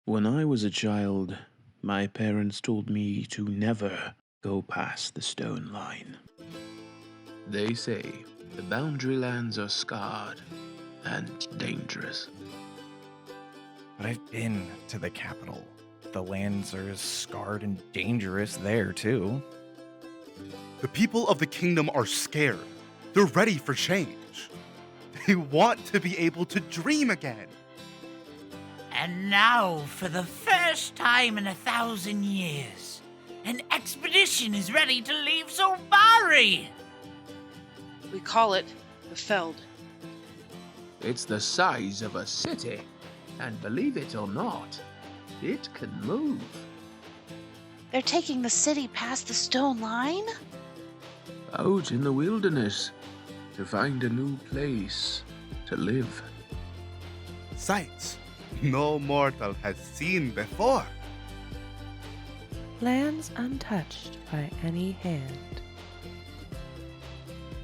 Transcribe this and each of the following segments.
When I was a child, my parents told me to never go past the stone line. They say the boundary lands are scarred and dangerous. But I've been to the capital. The lands are scarred and dangerous there, too. The people of the kingdom are scared. They're ready for change. They want to be able to dream again. And now, for the first time in 1,000 years, an expedition is ready to leave Zobari! We call it the Feld. It's the size of a city, and believe it or not, it can move. They're taking the city past the stone line? Out in the wilderness to find a new place to live. Sights no mortal has seen before. Lands untouched by any hand.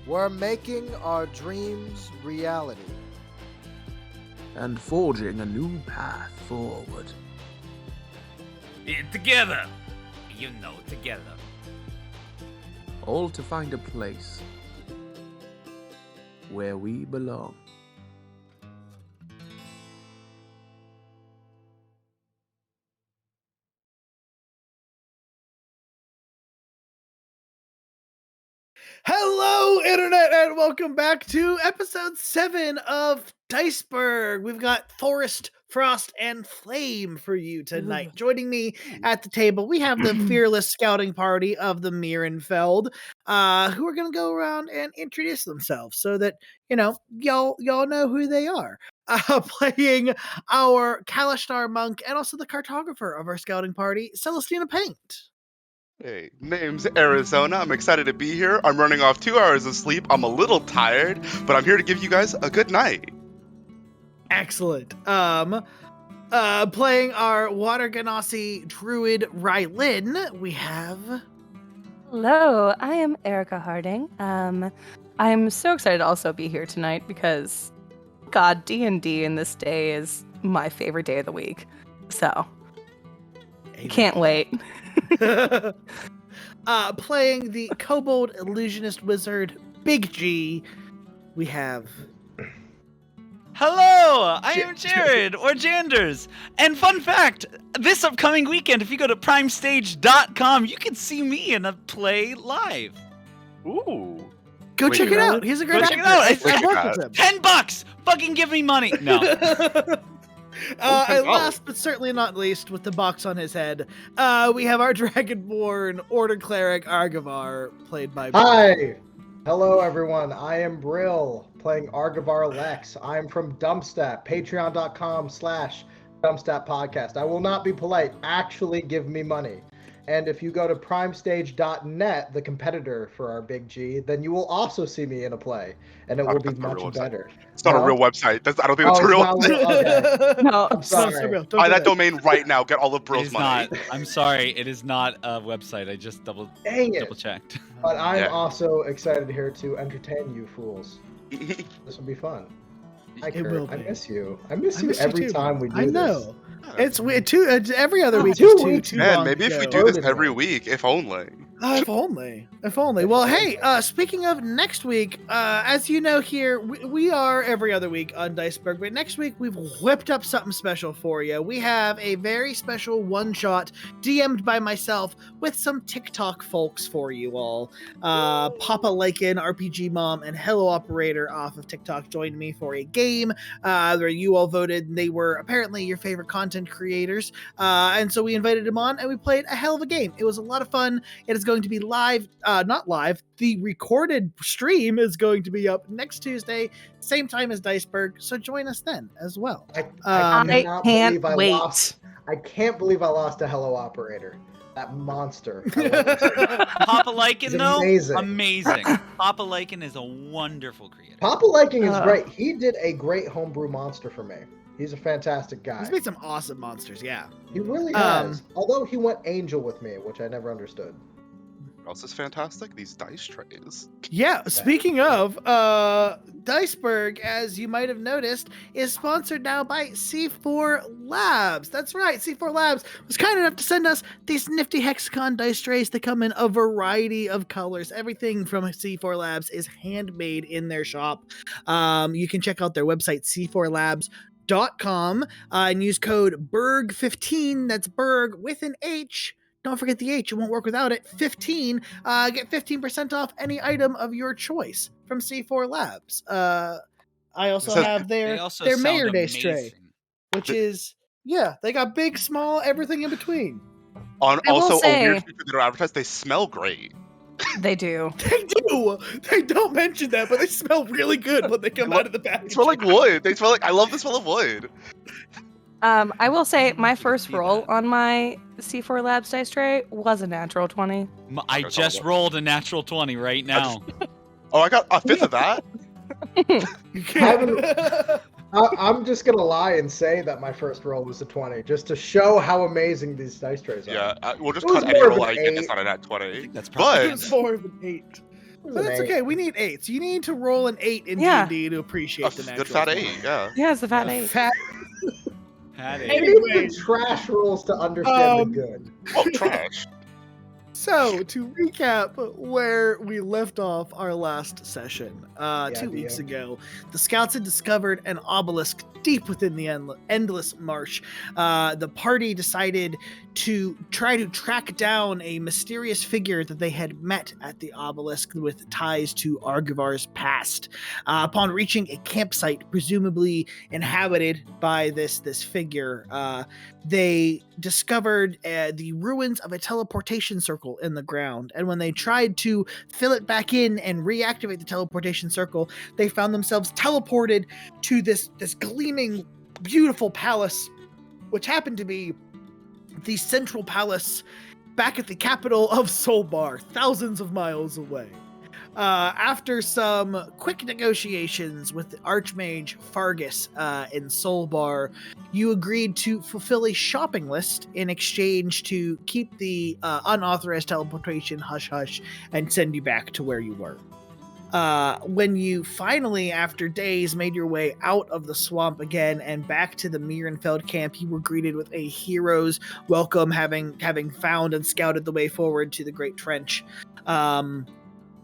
We're making our dreams reality. And forging a new path forward. Together! Together. All to find a place where we belong. Hello, Internet, and welcome back to episode 7 of Diceburgh. We've got Forest, Frost, and Flame for you tonight. Joining me at the table, we have the fearless scouting party of the Mirenfeld, who are going to go around and introduce themselves so that, y'all know who they are. Playing our Kalashtar monk and also the cartographer of our scouting party, Celestina Paint. Hey, name's Arizona. I'm excited to be here. I'm running off 2 hours of sleep. I'm a little tired, but I'm here to give you guys a good night. Excellent. Playing our Water Ganassi druid Rylin, we have... Hello, I am Erica Harding. I'm so excited to also be here tonight because, God, D&D in this day is my favorite day of the week. So, can't wait. Playing the Kobold Illusionist Wizard, Big G, we have... Hello, I am Jared, or Janders. And fun fact, this upcoming weekend, if you go to primestage.com, you can see me in a play live. Ooh. Go check it out. He's a great actor. I work with him. $10! Fucking give me money. No. And last but certainly not least, with the box on his head, we have our Dragonborn Order Cleric Arguvar, played by... Hi! Hello, everyone. I am Brill, playing Arguvar Lex. I'm from Dumpstat, patreon.com/Dumpstat Podcast. I will not be polite. Actually give me money. And if you go to primestage.net, the competitor for our Big G, then you will also see me in a play, and it will be much better. It's not a real website. I don't think it's a real website. Okay. No, I'm sorry. Buy that domain right now. Get all of Brill's money. I'm sorry, it is not a website. I just double checked. But I'm also excited here to entertain you fools. This will be fun. Hi, Kurt. I miss you. I miss you every time we do this. I know. It's every other week. 2 weeks. Man, maybe if we do this every week, if only. If only. Well, hey, speaking of next week, as you know here, we are every other week on Diceburgh, but next week we've whipped up something special for you. We have a very special one-shot DM'd by myself with some TikTok folks for you all. Papa Lycan, RPG Mom, and Hello Operator off of TikTok joined me for a game where you all voted, and they were apparently your favorite content creators. And so we invited them on, and we played a hell of a game. It was a lot of fun. It is going to be live, not live, the recorded stream is going to be up next Tuesday, same time as Diceburgh, so join us then as well. I can't wait. I can't believe I lost a Hello Operator. That monster. Papa Lycan, though, amazing. Papa Lycan is a wonderful creator. Papa Lycan is great. He did a great homebrew monster for me. He's a fantastic guy. He's made some awesome monsters, yeah. He really has. Although he went angel with me, which I never understood. what else is fantastic? These dice trays. Yeah, speaking of, Diceburgh, as you might have noticed, is sponsored now by C4 Labs. That's right, C4 Labs was kind enough to send us these nifty hexagon dice trays. They come in a variety of colors. Everything from C4 Labs is handmade in their shop. You can check out their website, c4labs.com, and use code BERG15, that's Berg with an H. Don't forget the H, it won't work without it. 15, get 15% off any item of your choice from C4 Labs. I also have their Mayor Day tray, which is, they got big, small, everything in between. Also, a weird feature they don't advertise, they smell great. They do. They do. They don't mention that, but they smell really good when they come out of the package. They smell like wood. I love the smell of wood. I will say my first roll on my C4 Labs dice tray was a natural 20. I just rolled a natural 20 right now. I got a fifth of that. I'm just gonna lie and say that my first roll was a 20, just to show how amazing these dice trays are. Yeah, we'll just cut any roll I get that's not a nat 20. That's probably it's more of an 8. But that's okay. We need 8s. You need to roll an 8 in D&D to appreciate the natural. Good fat 8. Yeah, it's the fat 8. Anyway, trash rules to understand the good. Oh, trash. So, to recap where we left off our last session, 2 weeks ago, the scouts had discovered an obelisk deep within the endless marsh. The party decided to try to track down a mysterious figure that they had met at the obelisk with ties to Arguvar's past. Upon reaching a campsite presumably inhabited by this figure, they discovered the ruins of a teleportation circle in the ground. And when they tried to fill it back in and reactivate the teleportation circle, they found themselves teleported to this gleaming, beautiful palace, which happened to be the central palace back at the capital of Solbar, thousands of miles away. After some quick negotiations with the Archmage Fargus in Solbar, you agreed to fulfill a shopping list in exchange to keep the unauthorized teleportation hush-hush and send you back to where you were. When you finally, after days, made your way out of the swamp again and back to the Mirenfeld camp, you were greeted with a hero's welcome, having found and scouted the way forward to the Great Trench.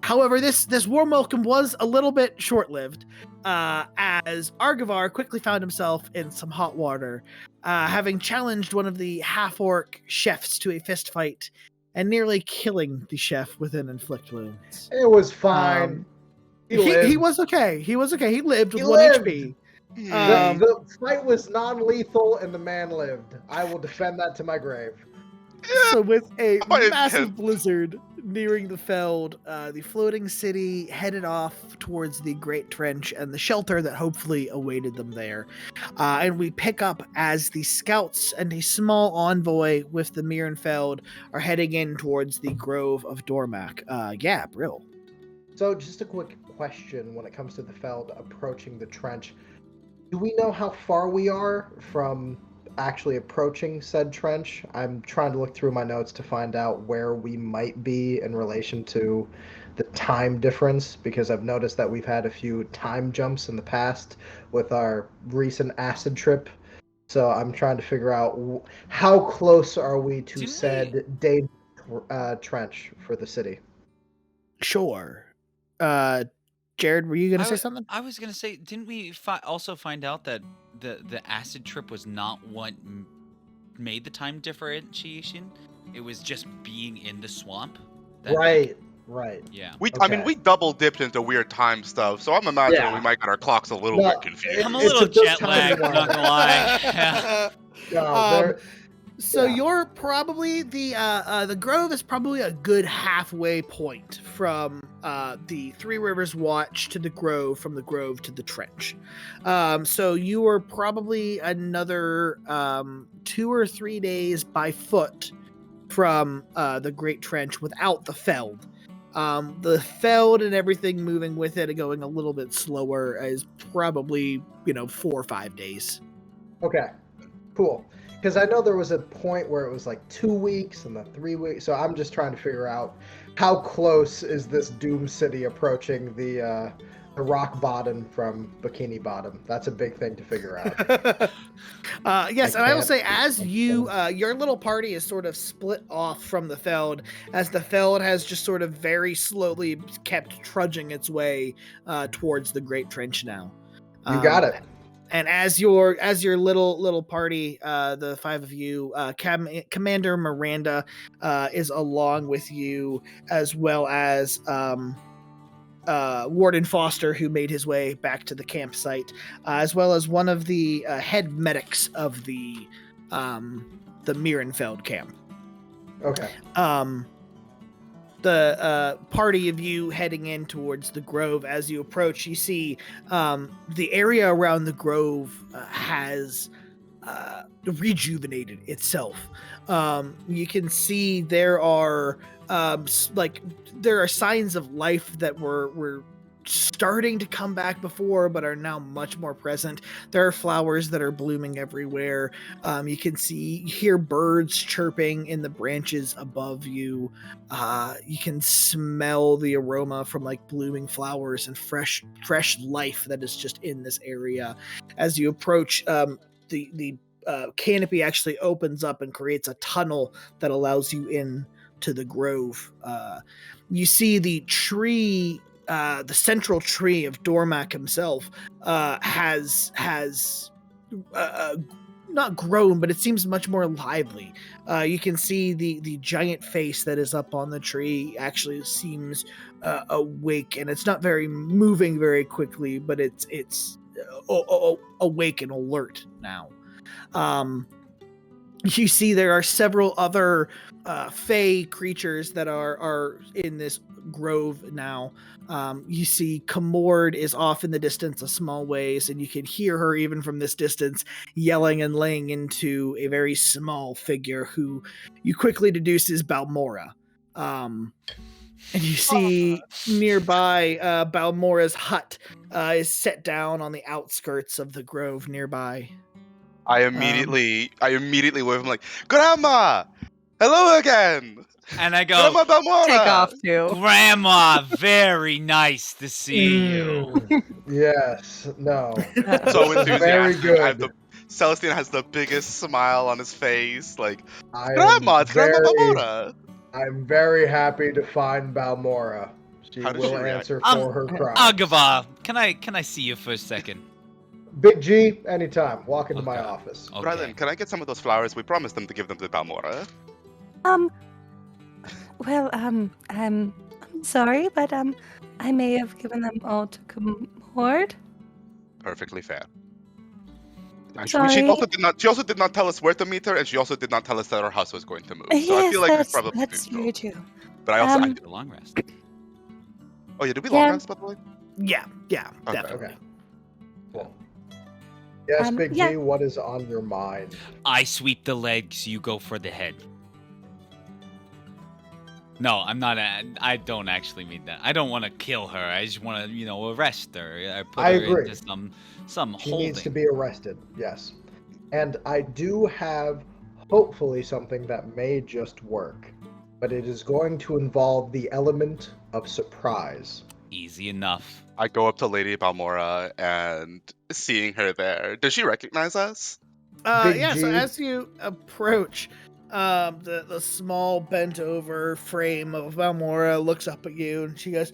However, this warm welcome was a little bit short-lived, as Arguvar quickly found himself in some hot water, having challenged one of the half-orc chefs to a fist fight and nearly killing the chef with an inflict wounds. It was fine. He was okay. He was okay. He lived with 1 HP. The fight was non-lethal and the man lived. I will defend that to my grave. So with a massive blizzard nearing the Feld, the floating city headed off towards the Great Trench and the shelter that hopefully awaited them there. And we pick up as the scouts and a small envoy with the Mirenfeld are heading in towards the Grove of Dormac. Brill. So just a quick question when it comes to the Feld approaching the trench. Do we know how far we are from actually approaching said trench? I'm trying to look through my notes to find out where we might be in relation to the time difference, because I've noticed that we've had a few time jumps in the past with our recent acid trip. So I'm trying to figure out how close are we to said day trench for the city. Sure. Jared, were you going to say something? I was going to say, didn't we also find out that the acid trip was not what made the time differentiation? It was just being in the swamp? Right. Yeah. I mean, we double dipped into weird time stuff, so I'm imagining we might get our clocks a little bit confused. I'm a little jet lagged, I'm not going to lie. So you're probably the Grove is probably a good halfway point from the Three Rivers Watch to the Grove, from the Grove to the Trench. So you are probably another 2 or 3 days by foot from the Great Trench without the Feld. The Feld and everything moving with it and going a little bit slower is probably 4 or 5 days. Okay, cool. Because I know there was a point where it was like 2 weeks and then 3 weeks. So I'm just trying to figure out how close is this Doom City approaching the rock bottom from Bikini Bottom. That's a big thing to figure out. Yes, and I will say, as you, your little party is sort of split off from the Feld, as the Feld has just sort of very slowly kept trudging its way towards the Great Trench now. You got it. And as your little party, the 5 of you, Commander Miranda is along with you, as well as Warden Foster, who made his way back to the campsite, as well as one of the head medics of the Mirenfeld camp. Okay. The party of you heading in towards the grove. As you approach, you see the area around the grove has rejuvenated itself. You can see there are signs of life that were starting to come back before, but are now much more present. There are flowers that are blooming everywhere. You can hear birds chirping in the branches above you. You can smell the aroma from like blooming flowers and fresh life that is just in this area. As you approach, the canopy actually opens up and creates a tunnel that allows you in to the grove. You see the tree, the central tree of Dormac himself, has not grown, but it seems much more lively. You can see the giant face that is up on the tree actually seems awake, and it's not moving very quickly, but it's awake and alert now. You see there are several other fey creatures that are in this grove now. You see Camord is off in the distance a small ways, and you can hear her even from this distance yelling and laying into a very small figure who you quickly deduce is Balmora. And you see nearby Balmora's hut is set down on the outskirts of the grove nearby. I immediately wave him like, Grandma! Hello again! And I go, Grandma Balmora! Take off too. Grandma, very nice to see you. Yes. No. So enthusiastic. Very good. Celestina has the biggest smile on his face, like, I Grandma, am it's Grandma Balmora! I'm very happy to find Balmora. She How does she will react? answer for her crimes. Arguvar, can I see you for a second? Big G, anytime. Walk into my Okay. office. Okay. Rylin, can I get some of those flowers? We promised them to give them to Balmora. Well, I'm sorry, but I may have given them all to Camord. Perfectly fair. And Sorry. She also did not tell us where to meet her, and she also did not tell us that our house was going to move. So Yes, I feel like we that's probably that's do very know. true. But I also Um, I Did a long rest. Oh yeah, did we Yeah. long rest by the way? Yeah, Okay. definitely. Okay. Cool. Yes, Big yeah. G, what is on your mind? I sweep the legs, you go for the head. No, I'm not. I don't actually mean that. I don't want to kill her. I just want to, arrest her. Put I her agree. into some She holding. needs to be arrested, yes. And I do have, hopefully, something that may just work. But it is going to involve the element of surprise. Easy enough. I go up to Lady Balmora and seeing her there. Does she recognize us? Big So G. as you approach, the small bent over frame of Balmora looks up at you and she goes,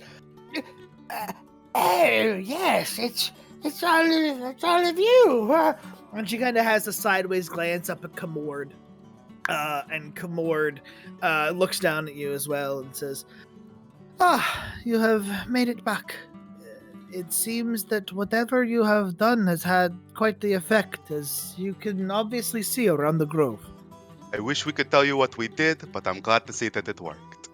"Oh yes, it's all of you." And she kind of has a sideways glance up at Camord, and Camord looks down at you as well and says, you have made it back. It seems that whatever you have done has had quite the effect, as you can obviously see around the grove." I wish we could tell you what we did, but I'm glad to see that it worked.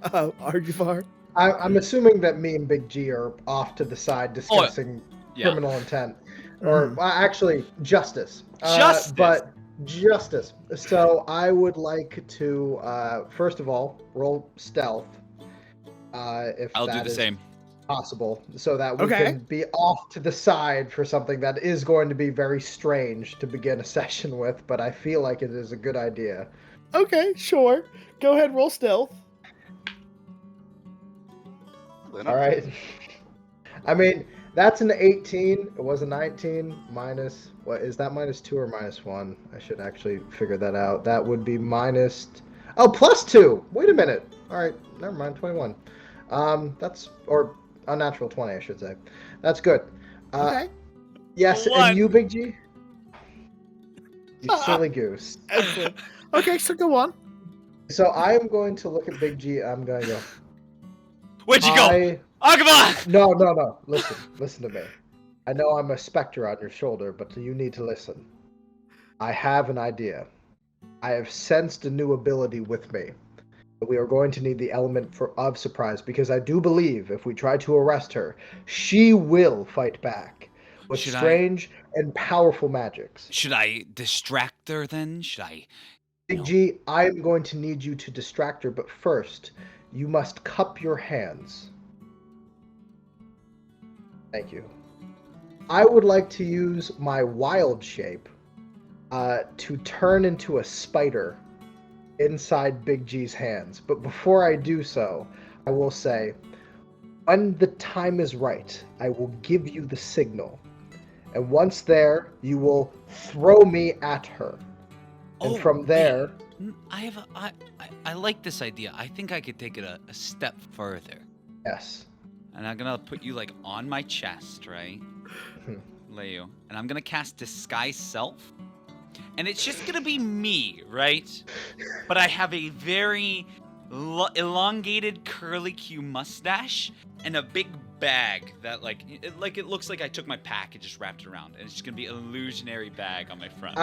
Arguvar? I'm assuming that me and Big G are off to the side discussing Yeah. criminal intent. Or actually, justice. Justice? But justice. So I would like to, first of all, roll stealth. If I'll do that the is same. possible, so that we Okay. can be off to the side for something that is going to be very strange to begin a session with, but I feel like it is a good idea. Okay, sure. Go ahead, roll stealth. All right. I mean, that's an 18. It was a 19 minus, what is that, -2 or -1? I should actually figure that out. That would be +2. Wait a minute. All right, never mind, 21. That's, or unnatural 20, I should say. That's good. Okay. Yes, One. and you, Big G? You silly goose. Excellent. Okay, so go on. So I am going to look at Big G. I'm going to go. Where'd you go? Arguvar! No. Listen to me. I know I'm a specter on your shoulder, but you need to listen. I have an idea. I have sensed a new ability with me. We are going to need the element of surprise, because I do believe if we try to arrest her, she will fight back with strange and powerful magics. Should I distract her then? Should I? Big G, I am going to need you to distract her, but first, you must cup your hands. Thank you. I would like to use my wild shape to turn into a spider inside Big G's hands. But before I do so, I will say, when the time is right, I will give you the signal. And once there, you will throw me at her. And from there... I like this idea. I think I could take it a step further. Yes. And I'm gonna put you like on my chest, right? Lay you. And I'm gonna cast Disguise Self. And it's just gonna be me, right? But I have a very elongated curly Q mustache and a big bag that it looks like I took my pack and just wrapped it around. And it's just gonna be an illusionary bag on my front.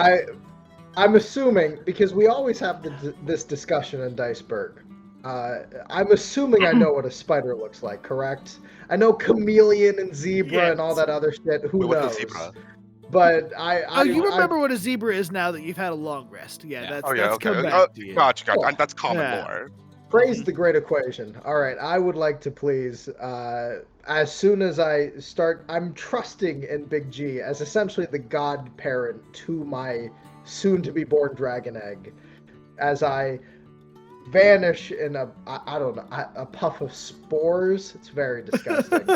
I'm assuming, because we always have this discussion in Diceburgh, I'm assuming I know what a spider looks like, correct? I know chameleon and zebra and all that other shit. Who knows? But you remember what a zebra is now that you've had a long rest. Yeah, that's come back to you. Gotcha. That's common lore. Praise the great equation. All right, I would like to please, as soon as I start, I'm trusting in Big G as essentially the godparent to my soon-to-be-born dragon egg, as I vanish in a puff of spores. It's very disgusting.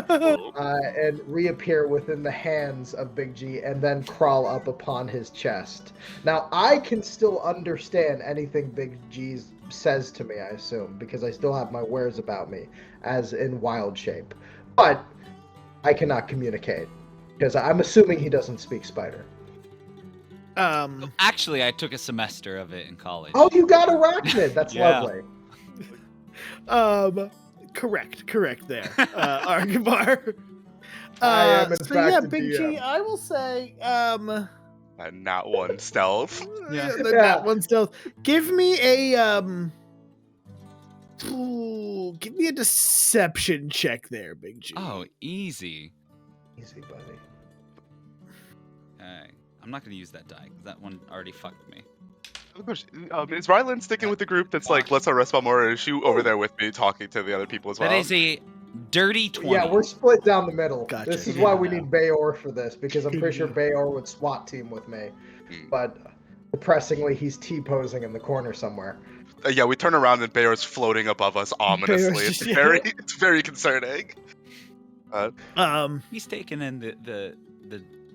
And reappear within the hands of Big G and then crawl up upon his chest. Now, I can still understand anything Big G says to me, I assume, because I still have my wares about me, as in wild shape. But I cannot communicate, because I'm assuming he doesn't speak spider. Actually, I took a semester of it in college. Oh, you got arachnid. That's lovely. Correct there, Arguvar. I am in fact Big DM. G, I will say, Not one stealth. Not one stealth. Give me a give me a deception check there, Big G. Oh, easy. Easy, buddy. Alright. I'm not gonna use that die, because that one already fucked me. Is Rylin sticking with the group that's like, let's arrest Balmora, or is she over there with me talking to the other people as well? That is a dirty 20. Yeah, we're split down the middle. Gotcha. This is why we need Bayor for this, because I'm pretty sure Bayor would SWAT team with me. But depressingly, he's T-posing in the corner somewhere. Yeah, we turn around and Bayor's floating above us ominously. It's very concerning. He's taken in the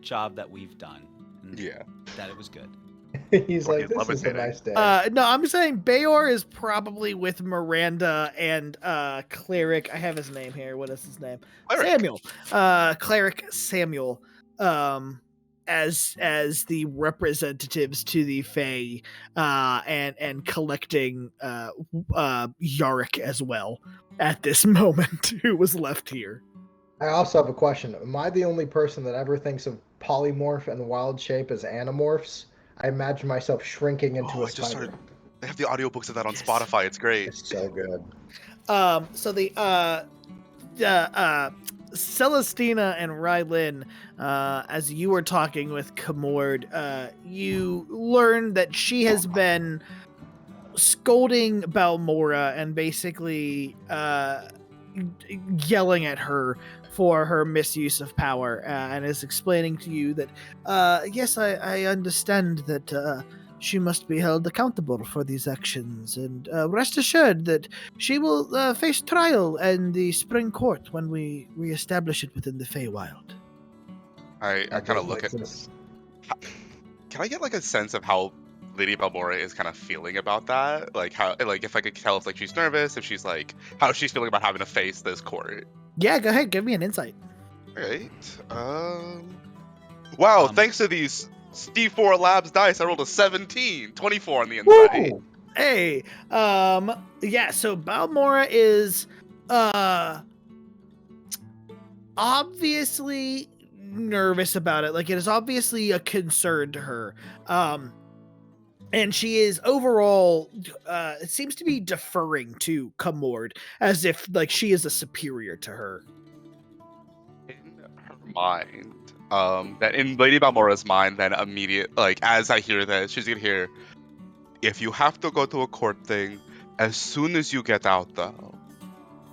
job that we've done. Yeah. That it was good. He's like, this is a nice day. No, I'm saying Bayor is probably with Miranda and Cleric. I have his name here. What is his name? Cleric. Samuel. Cleric Samuel. As the representatives to the Fae, and collecting Yarick as well at this moment, who was left here. I also have a question. Am I the only person that ever thinks of polymorph and wild shape as animorphs? I imagine myself shrinking into a spider. They have the audiobooks of that on Spotify. It's great. It's so good. So the Celestina and Rylin, as you were talking with Kamord, you learned that she has been scolding Balmora and basically yelling at her for her misuse of power, and is explaining to you that, yes, I understand that she must be held accountable for these actions, and rest assured that she will face trial in the Spring Court when we reestablish it within the Feywild. I kind of look at this. Can I get like a sense of how Lady Balmora is kind of feeling about that? Like how, like if I could tell if like she's nervous, if she's like how she's feeling about having to face this court. Yeah, go ahead, give me an insight. All right. Wow, thanks to these D4 Labs dice, I rolled a 17, 24 on the insight. Woo! Hey, yeah, so Balmora is obviously nervous about it. Like, it is obviously a concern to her. And she is overall, it seems to be deferring to Kamord, as if like she is a superior to her. In her mind, that in Lady Balmora's mind, then immediate, like as I hear this, she's gonna hear, if you have to go to a court thing, as soon as you get out though,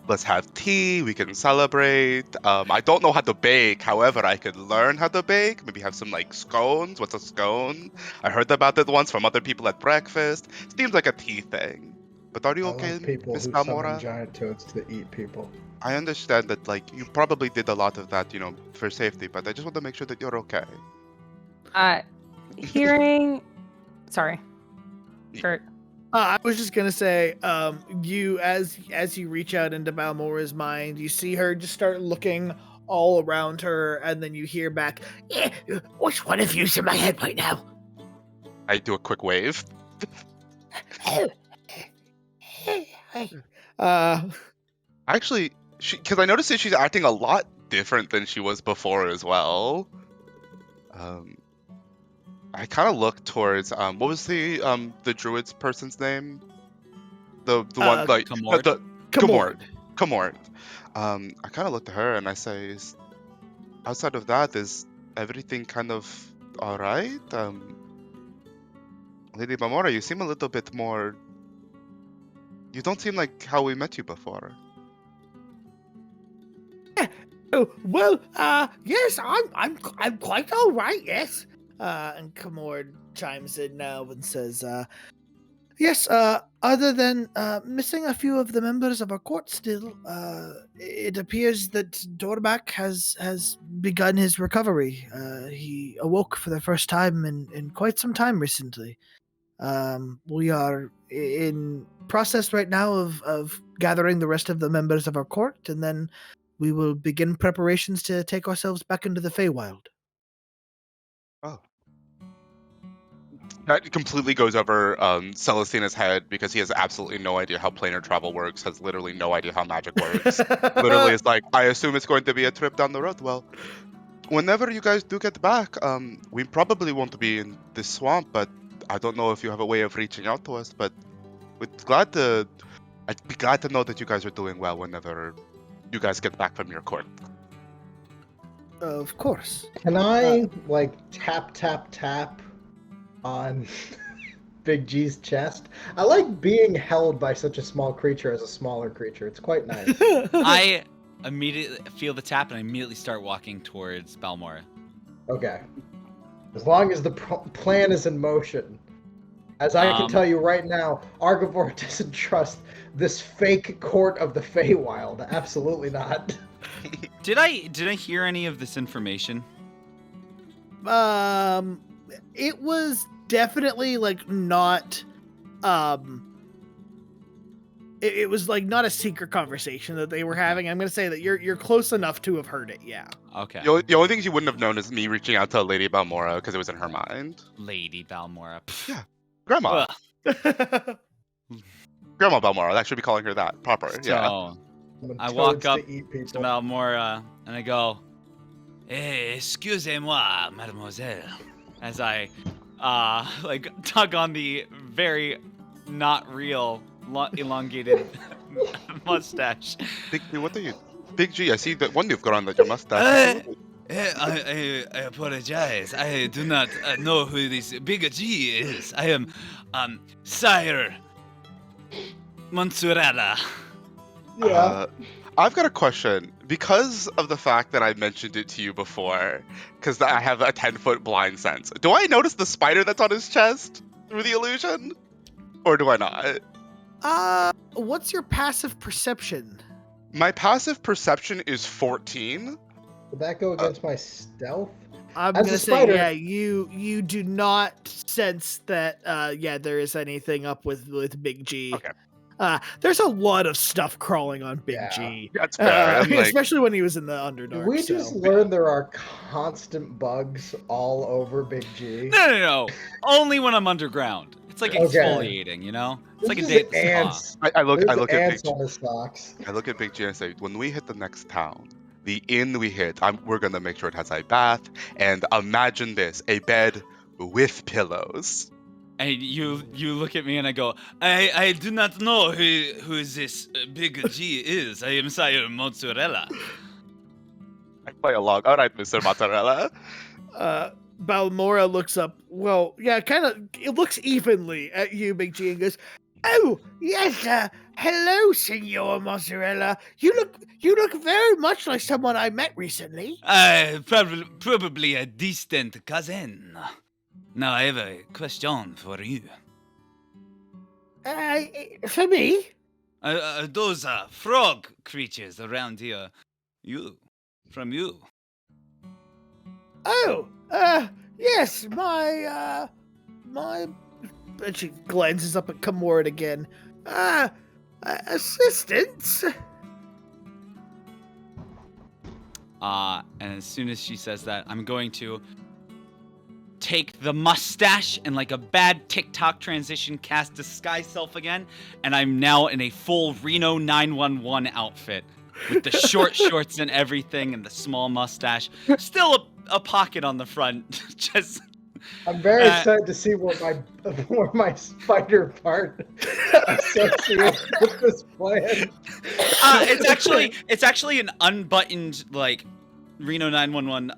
let's have tea, we can celebrate. I don't know how to bake, however, I could learn how to bake. Maybe have some like scones. What's a scone? I heard about it once from other people at breakfast. Seems like a tea thing. But are you okay, People Miss who Balmora? summon giant toads to eat people. I understand that like you probably did a lot of that, for safety, but I just want to make sure that you're okay. Hearing... Sorry. Kurt. I was just gonna say, you as you reach out into Balmora's mind, you see her just start looking all around her, and then you hear back, which one of you's in my head right now? I do a quick wave. Actually, because I noticed that she's acting a lot different than she was before as well. I kind of look towards what was the druid's person's name? The one like Kamord. Kamord. I kind of look to her and I say, outside of that, is everything kind of all right? Lady Balmora, you seem a little bit more. You don't seem like how we met you before. Oh, well, yes, I'm quite all right, yes. And Kamord chimes in now and says, yes, other than missing a few of the members of our court still, it appears that Dorbak has begun his recovery. He awoke for the first time in quite some time recently. We are in process right now of gathering the rest of the members of our court, and then we will begin preparations to take ourselves back into the Feywild. Oh. That completely goes over Celestina's head because he has absolutely no idea how planar travel works, has literally no idea how magic works. Literally, it's like, I assume it's going to be a trip down the road. Well, whenever you guys do get back, we probably won't be in this swamp, but I don't know if you have a way of reaching out to us, but I'd be glad to know that you guys are doing well whenever you guys get back from your court. Of course. Can I, tap on Big G's chest? I like being held by such a small creature as a smaller creature. It's quite nice. I immediately feel the tap and I immediately start walking towards Balmora. Okay. As long as the plan is in motion. As I can tell you right now, Arguvar doesn't trust this fake court of the Feywild. Absolutely not. Did I hear any of this information? It was definitely not it was not a secret conversation that they were having. I'm gonna say that you're close enough to have heard it. Yeah. Okay. The only things you wouldn't have known is me reaching out to Lady Balmora because it was in her mind. Lady Balmora. Yeah. Grandma. Grandma Balmora. That should be calling her that proper. So, yeah. I walk up to Balmora and I go, excusez-moi, mademoiselle, as I tug on the very not real elongated mustache. Big G, what are you? Big G, I see that one you've got on that your mustache. I apologize. I do not know who this Big G is. I am Sire Monsurada. Yeah. I've got a question. Because of the fact that I mentioned it to you before, because I have a 10-foot blind sense, do I notice the spider that's on his chest through the illusion? Or do I not? What's your passive perception? My passive perception is 14. Would that go against my stealth? I'm As gonna a say, spider- yeah, you do not sense that, there is anything up with Big G. Okay. There's a lot of stuff crawling on Big Yeah. G. That's fair. I'm like, Especially when he was in the Underdark. We so. just learned there are constant bugs all over Big G. No. Only when I'm underground. It's like Okay. exfoliating, you know? It's like a There's day at the spa. ants. I look There's at Big ants G. on his socks. I look at Big G and I say, when we hit the next town, the inn we hit, we're gonna make sure it has a bath, and imagine this, a bed with pillows. And you look at me and I go, I do not know who this Big G is. I am Sire Mozzarella. I play along. All right, Mr. Mozzarella. Balmora looks up. Well, yeah, kind of. It looks evenly at you, Big G, and goes, "Oh, yes. Hello, Senor Mozzarella. You look very much like someone I met recently." Probably a distant cousin. Now I have a question for you. For me? Those frog creatures around here. From you. Oh, yes, my. And she glances up at Kamord again. Assistants. And as soon as she says that, I'm going to take the mustache and like a bad TikTok transition cast Disguise Self again, and I'm now in a full Reno 911 outfit with the short shorts and everything and the small mustache. Still a pocket on the front. Just I'm very excited to see where my spider part associates with this plan. it's actually an unbuttoned like Reno 911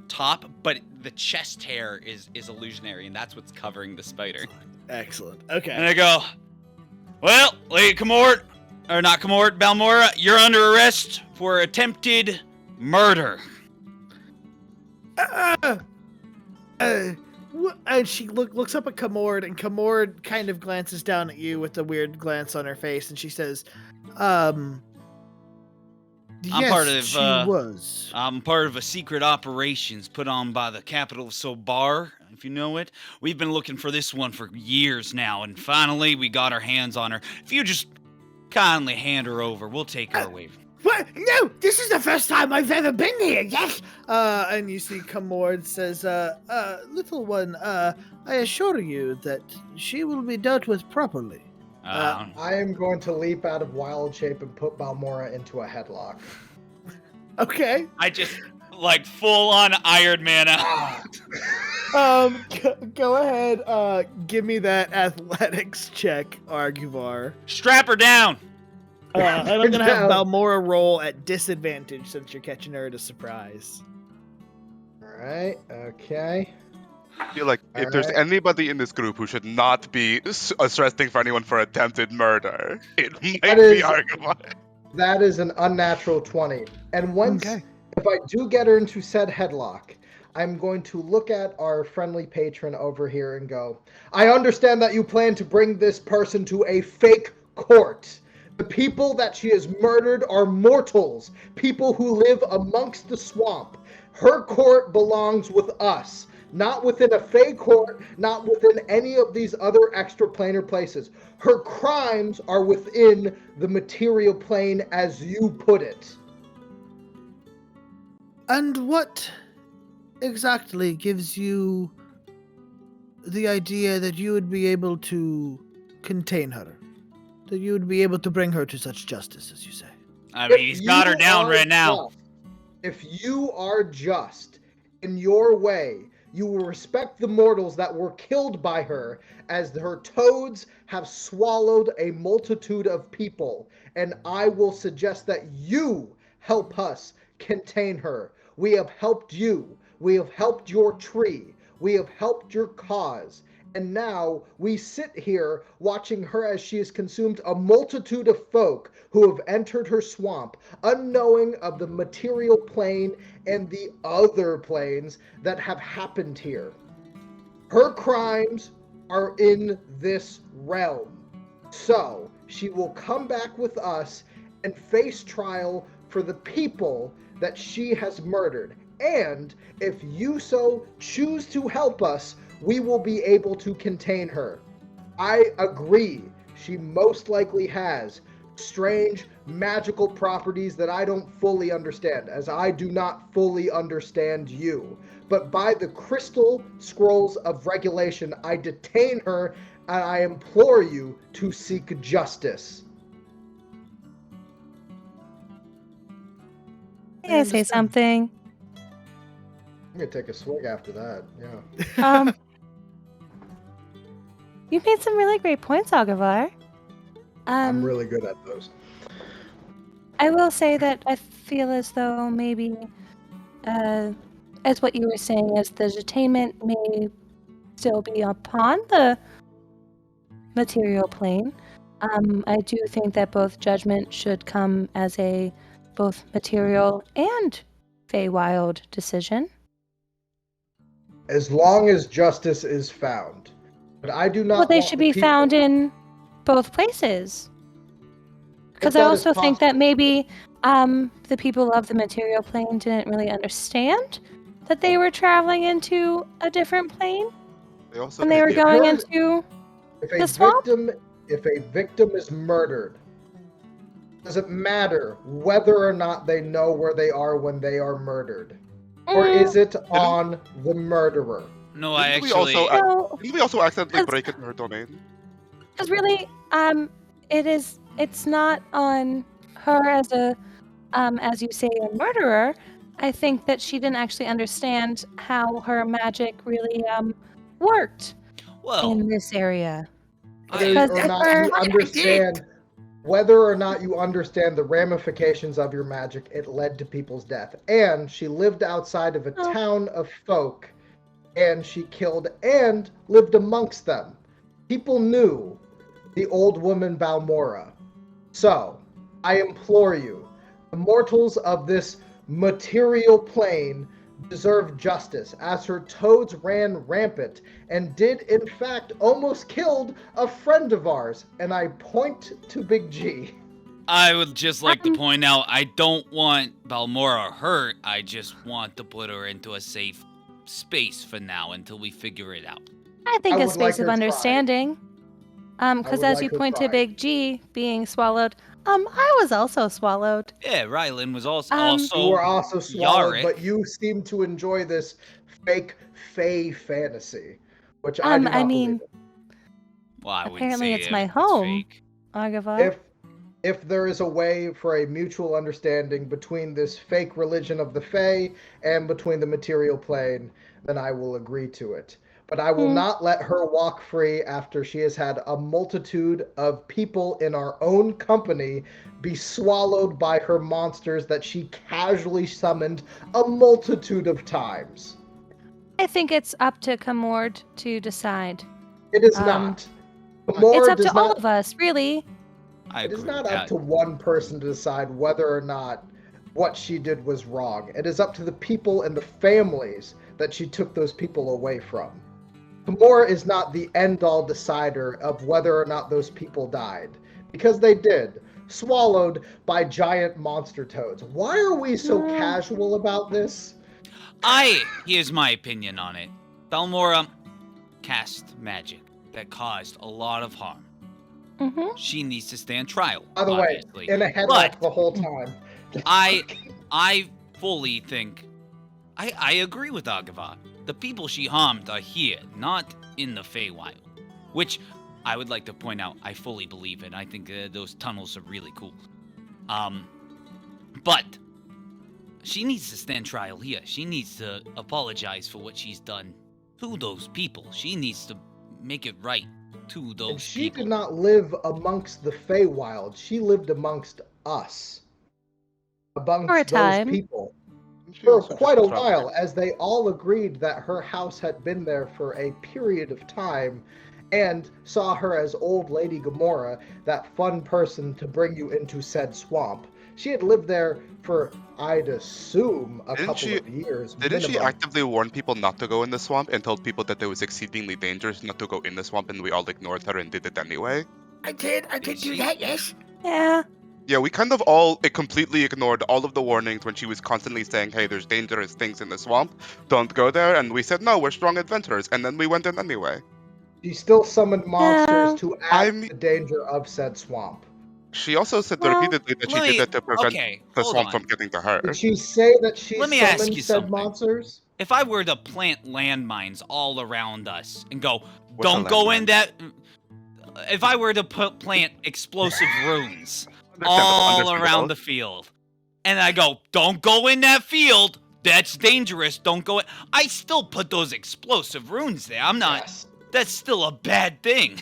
top, but the chest hair is illusionary, and that's what's covering the spider. Excellent. Okay. And I go, well, Lady Kamord, or not Kamord, Balmora, you're under arrest for attempted murder. And she looks up at Kamord, and Kamord kind of glances down at you with a weird glance on her face, and she says, yes, she was. I'm part of a secret operations put on by the capital of Sobar, if you know it. We've been looking for this one for years now, and finally we got our hands on her. If you just kindly hand her over, we'll take her away. What? No, this is the first time I've ever been here, yes! And you see Kamord says, little one, I assure you that she will be dealt with properly. I am going to leap out of wild shape and put Balmora into a headlock. Okay. I just, like, full-on Iron Man out. Go ahead, give me that athletics check, Arguvar. Strap her down! And I'm gonna have Balmora roll at disadvantage since you're catching her at a surprise. Alright, okay. I feel like if there's anybody in this group who should not be arresting for anyone for attempted murder, it might be Arguvar. That is an unnatural 20. And once, if I do get her into said headlock, I'm going to look at our friendly patron over here and go, I understand that you plan to bring this person to a fake court. The people that she has murdered are mortals, people who live amongst the swamp. Her court belongs with us, not within a fey court, not within any of these other extraplanar places. Her crimes are within the material plane, as you put it. And what exactly gives you the idea that you would be able to contain her? That you would be able to bring her to such justice, as you say? I mean, he's got her down right now. If you are just in your way, you will respect the mortals that were killed by her, as her toads have swallowed a multitude of people. And I will suggest that you help us contain her. We have helped you. We have helped your tree. We have helped your cause. And now we sit here watching her as she has consumed a multitude of folk who have entered her swamp, unknowing of the material plane and the other planes that have happened here. Her crimes are in this realm. So she will come back with us and face trial for the people that she has murdered. And if you so choose to help us, we will be able to contain her. I agree. She most likely has strange magical properties that I don't fully understand, as I do not fully understand you. But by the crystal scrolls of regulation, I detain her and I implore you to seek justice. May I say something? I'm gonna take a swig after that. Yeah. You made some really great points, Arguvar. I'm really good at those. I will say that I feel as though maybe, as what you were saying, as the detainment may still be upon the material plane, I do think that both judgment should come as a both material and Feywild decision. As long as justice is found. But I do not Well, they want should the be people- found in both places. Because I that is also think that possible. maybe the people of the material plane didn't really understand that they were traveling into a different plane They also when they were going Because into If the a swamp. victim is murdered, does it matter whether or not they know where they are when they are murdered? Or is it on the murderer? No, I Didn't we actually. didn't we also accidentally break into her domain? Because really, it's not on her as a, as you say, a murderer. I think that she didn't actually understand how her magic really worked in this area. Whether or not you understand the ramifications of your magic, it led to people's death. And she lived outside of a town of folk, and she killed and lived amongst them. People knew the old woman Balmora. So, I implore you, the mortals of this material plane deserve justice, as her toads ran rampant and did in fact almost killed a friend of ours, and I point to Big G. I would just like to point out, I don't want Balmora hurt. I just want to put her into a safe space for now until we figure it out. I think I a would space like of her tried. understanding. Because would as like you her point to tried. Big G being swallowed, I was also swallowed. Yeah, Rylin was also. You were also swallowed, Yarick. but you seem to enjoy this fake Fey fantasy, which I do not I believe mean, in. Well, I wouldn't apparently say it's it my was home, fake. Arguvar. If there is a way for a mutual understanding between this fake religion of the Fae and between the material plane, then I will agree to it. But I will not let her walk free after she has had a multitude of people in our own company be swallowed by her monsters that she casually summoned a multitude of times. I think it's up to Kamord to decide. It is not. It's up to all of us, really. It is not up to one person to decide whether or not what she did was wrong. It is up to the people and the families that she took those people away from. Kamora is not the end-all decider of whether or not those people died, because they did, swallowed by giant monster toads. Why are we so casual about this? Here's my opinion on it. Balmora cast magic that caused a lot of harm. She needs to stand trial. By the obviously. way, in a headlock the whole time. I fully think I agree with Arguvar. The people she harmed are here, not in the Feywild. Which I would like to point out, I fully believe in. I think those tunnels are really cool. But she needs to stand trial here. She needs to apologize for what she's done to those people. She needs to make it right to those And she people. did not live amongst the Feywild. She lived amongst us. For a Amongst those time. people. for quite a while, as they all agreed that her house had been there for a period of time and saw her as Old Lady Gamora, that fun person to bring you into said swamp. She had lived there for, I'd assume, a couple of years. Didn't she minimum. actively warn people not to go in the swamp and told people that it was exceedingly dangerous not to go in the swamp, and we all ignored her and did it anyway? I did do that, yes. Yeah. Yeah, we kind of all completely ignored all of the warnings when she was constantly saying, hey, there's dangerous things in the swamp, don't go there, and we said, no, we're strong adventurers, and then we went in anyway. She still summoned monsters to add the danger of said swamp. She also said repeatedly that she did that to prevent the swamp from getting to her. Did she say that she Let me ask summoned you said something. monsters? If I were to plant landmines all around us and go, What's a don't go in landmine? that. If I were to plant explosive runes all around the field, and I go, don't go in that field, that's dangerous, don't go in. I still put those explosive runes there. I'm not. That's still a bad thing.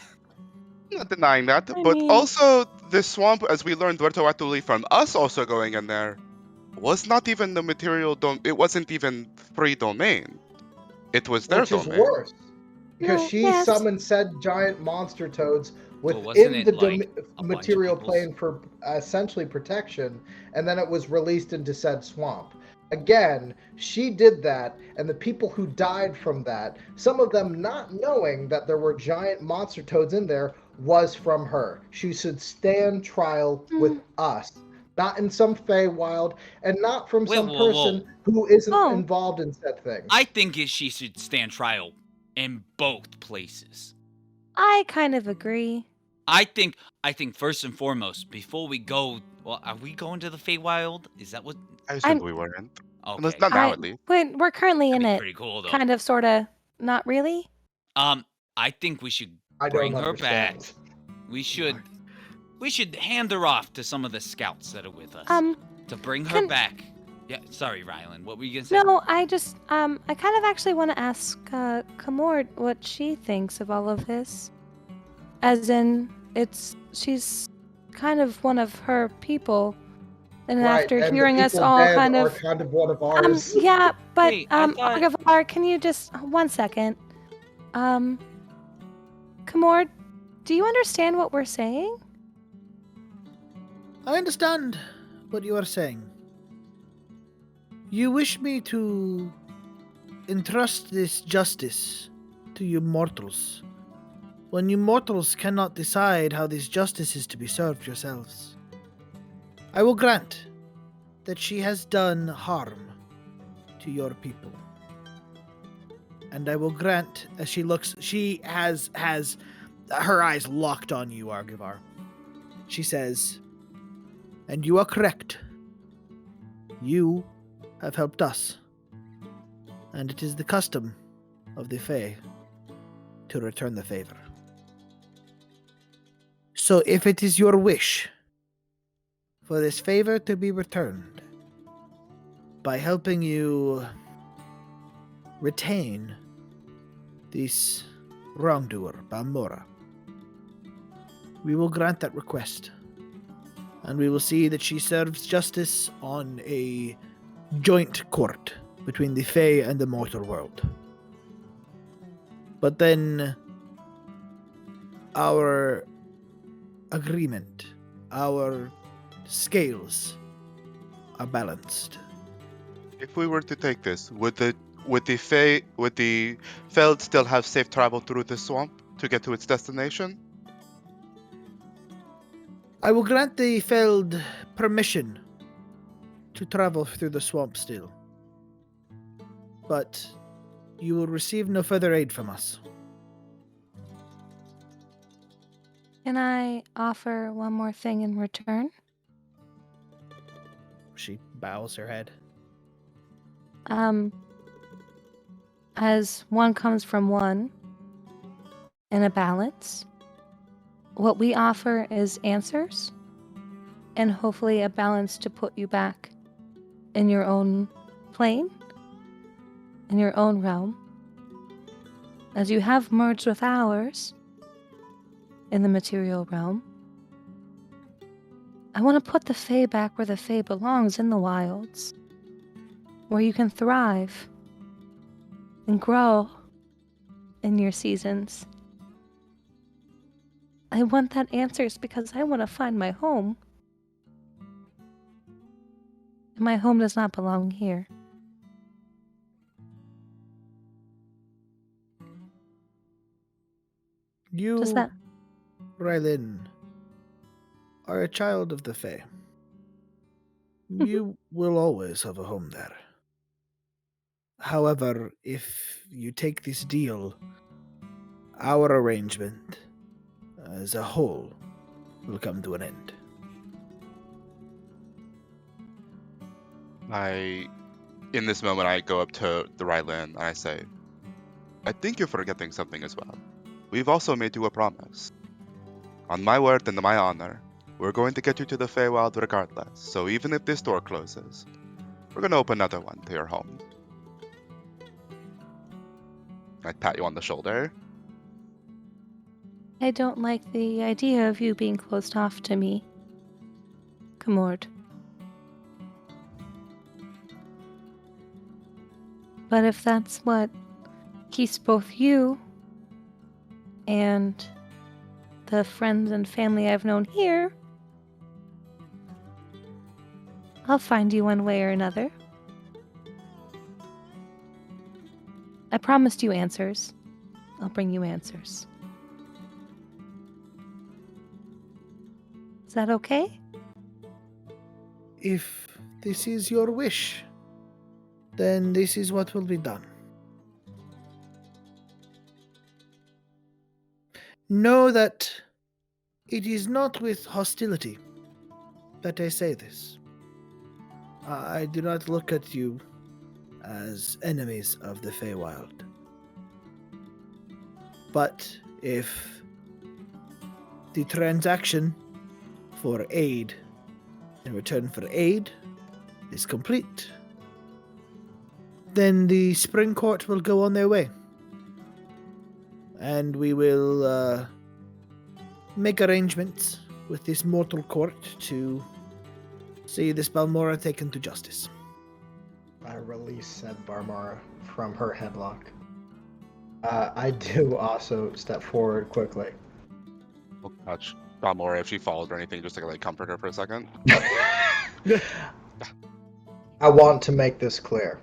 I'm not denying that, but also the swamp, as we learned retroactively from us also going in there, was not even the material it wasn't even free domain. It was their Which is domain. worse. Because she summoned said giant monster toads within the material plane for essentially protection, and then it was released into said swamp. Again, she did that, and the people who died from that, some of them not knowing that there were giant monster toads in there, was from her. She should stand trial with us, not in some Feywild, and not from some person who isn't involved in said thing. I think she should stand trial in both places. I kind of agree. I think first and foremost, before we go, well, are we going to the Feywild? Is that what? I assumed we weren't. Okay. Not now, at least. We're currently in it. Pretty cool, though. Kind of, sort of, not really. I think we should bring her back. We should hand her off to some of the scouts that are with us to bring her back. Yeah, sorry, Rylin. What were you gonna say? No, I just I kind of actually want to ask Kamord what she thinks of all of this. As in, she's kind of one of her people, and after hearing us all kind of one of ours. Yeah, but Wait, I thought... Arguvar, can you just 1 second? Kamord, do you understand what we're saying? I understand what you are saying. You wish me to entrust this justice to you mortals, when you mortals cannot decide how this justice is to be served yourselves. I will grant that she has done harm to your people. And I will grant, as she has her eyes locked on you, Arguvar. She says, and you are correct. You have helped us. And it is the custom of the Fae to return the favor. So if it is your wish for this favor to be returned by helping you retain this wrongdoer, Balmora, we will grant that request. And we will see that she serves justice on a joint court between the Fae and the mortal world. But then our agreement, our scales are balanced. If we were to take this, would the Feld still have safe travel through the swamp to get to its destination? I will grant the Feld permission to travel through the swamp still. But you will receive no further aid from us. Can I offer one more thing in return? She bows her head. As one comes from one in a balance, what we offer is answers and hopefully a balance to put you back in your own plane, in your own realm. As you have merged with ours in the material realm, I want to put the Fae back where the Fae belongs, in the wilds. where you can thrive and grow in your seasons. I want that answers because I want to find my home. And my home does not belong here. You, Does that... Rylin, are a child of the Fae. You will always have a home there. However, if you take this deal, our arrangement as a whole will come to an end. In this moment, I go up to the Rylin and I say, I think you're forgetting something as well. We've also made you a promise. On my word and my honor, we're going to get you to the Feywild regardless, so even if this door closes, we're going to open another one to your home. I pat you on the shoulder. I don't like the idea of you being closed off to me, Kamord. But if that's what keeps both you and the friends and family I've known here, I'll find you one way or another. I promised you answers. I'll bring you answers. Is that okay? If this is your wish, then this is what will be done. Know that it is not with hostility that I say this. I do not look at you as enemies of the Feywild. But if the transaction for aid in return for aid is complete, then the Spring Court will go on their way. And we will make arrangements with this mortal court to see this Balmora taken to justice. I release said Balmora from her headlock. I do also step forward quickly. We'll touch Balmora if she falls or anything, just to like comfort her for a second. I want to make this clear.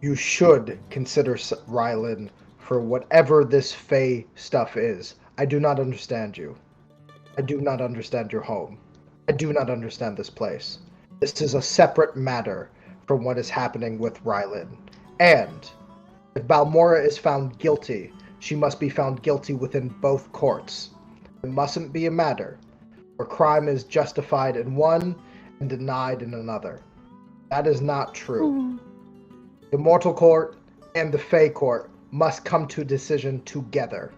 You should consider Rylin for whatever this Fae stuff is. I do not understand you. I do not understand your home. I do not understand this place. This is a separate matter from what is happening with Rylin. And if Balmora is found guilty, she must be found guilty within both courts. It mustn't be a matter where crime is justified in one and denied in another. That is not true. The Mortal Court and the Fae Court must come to a decision together.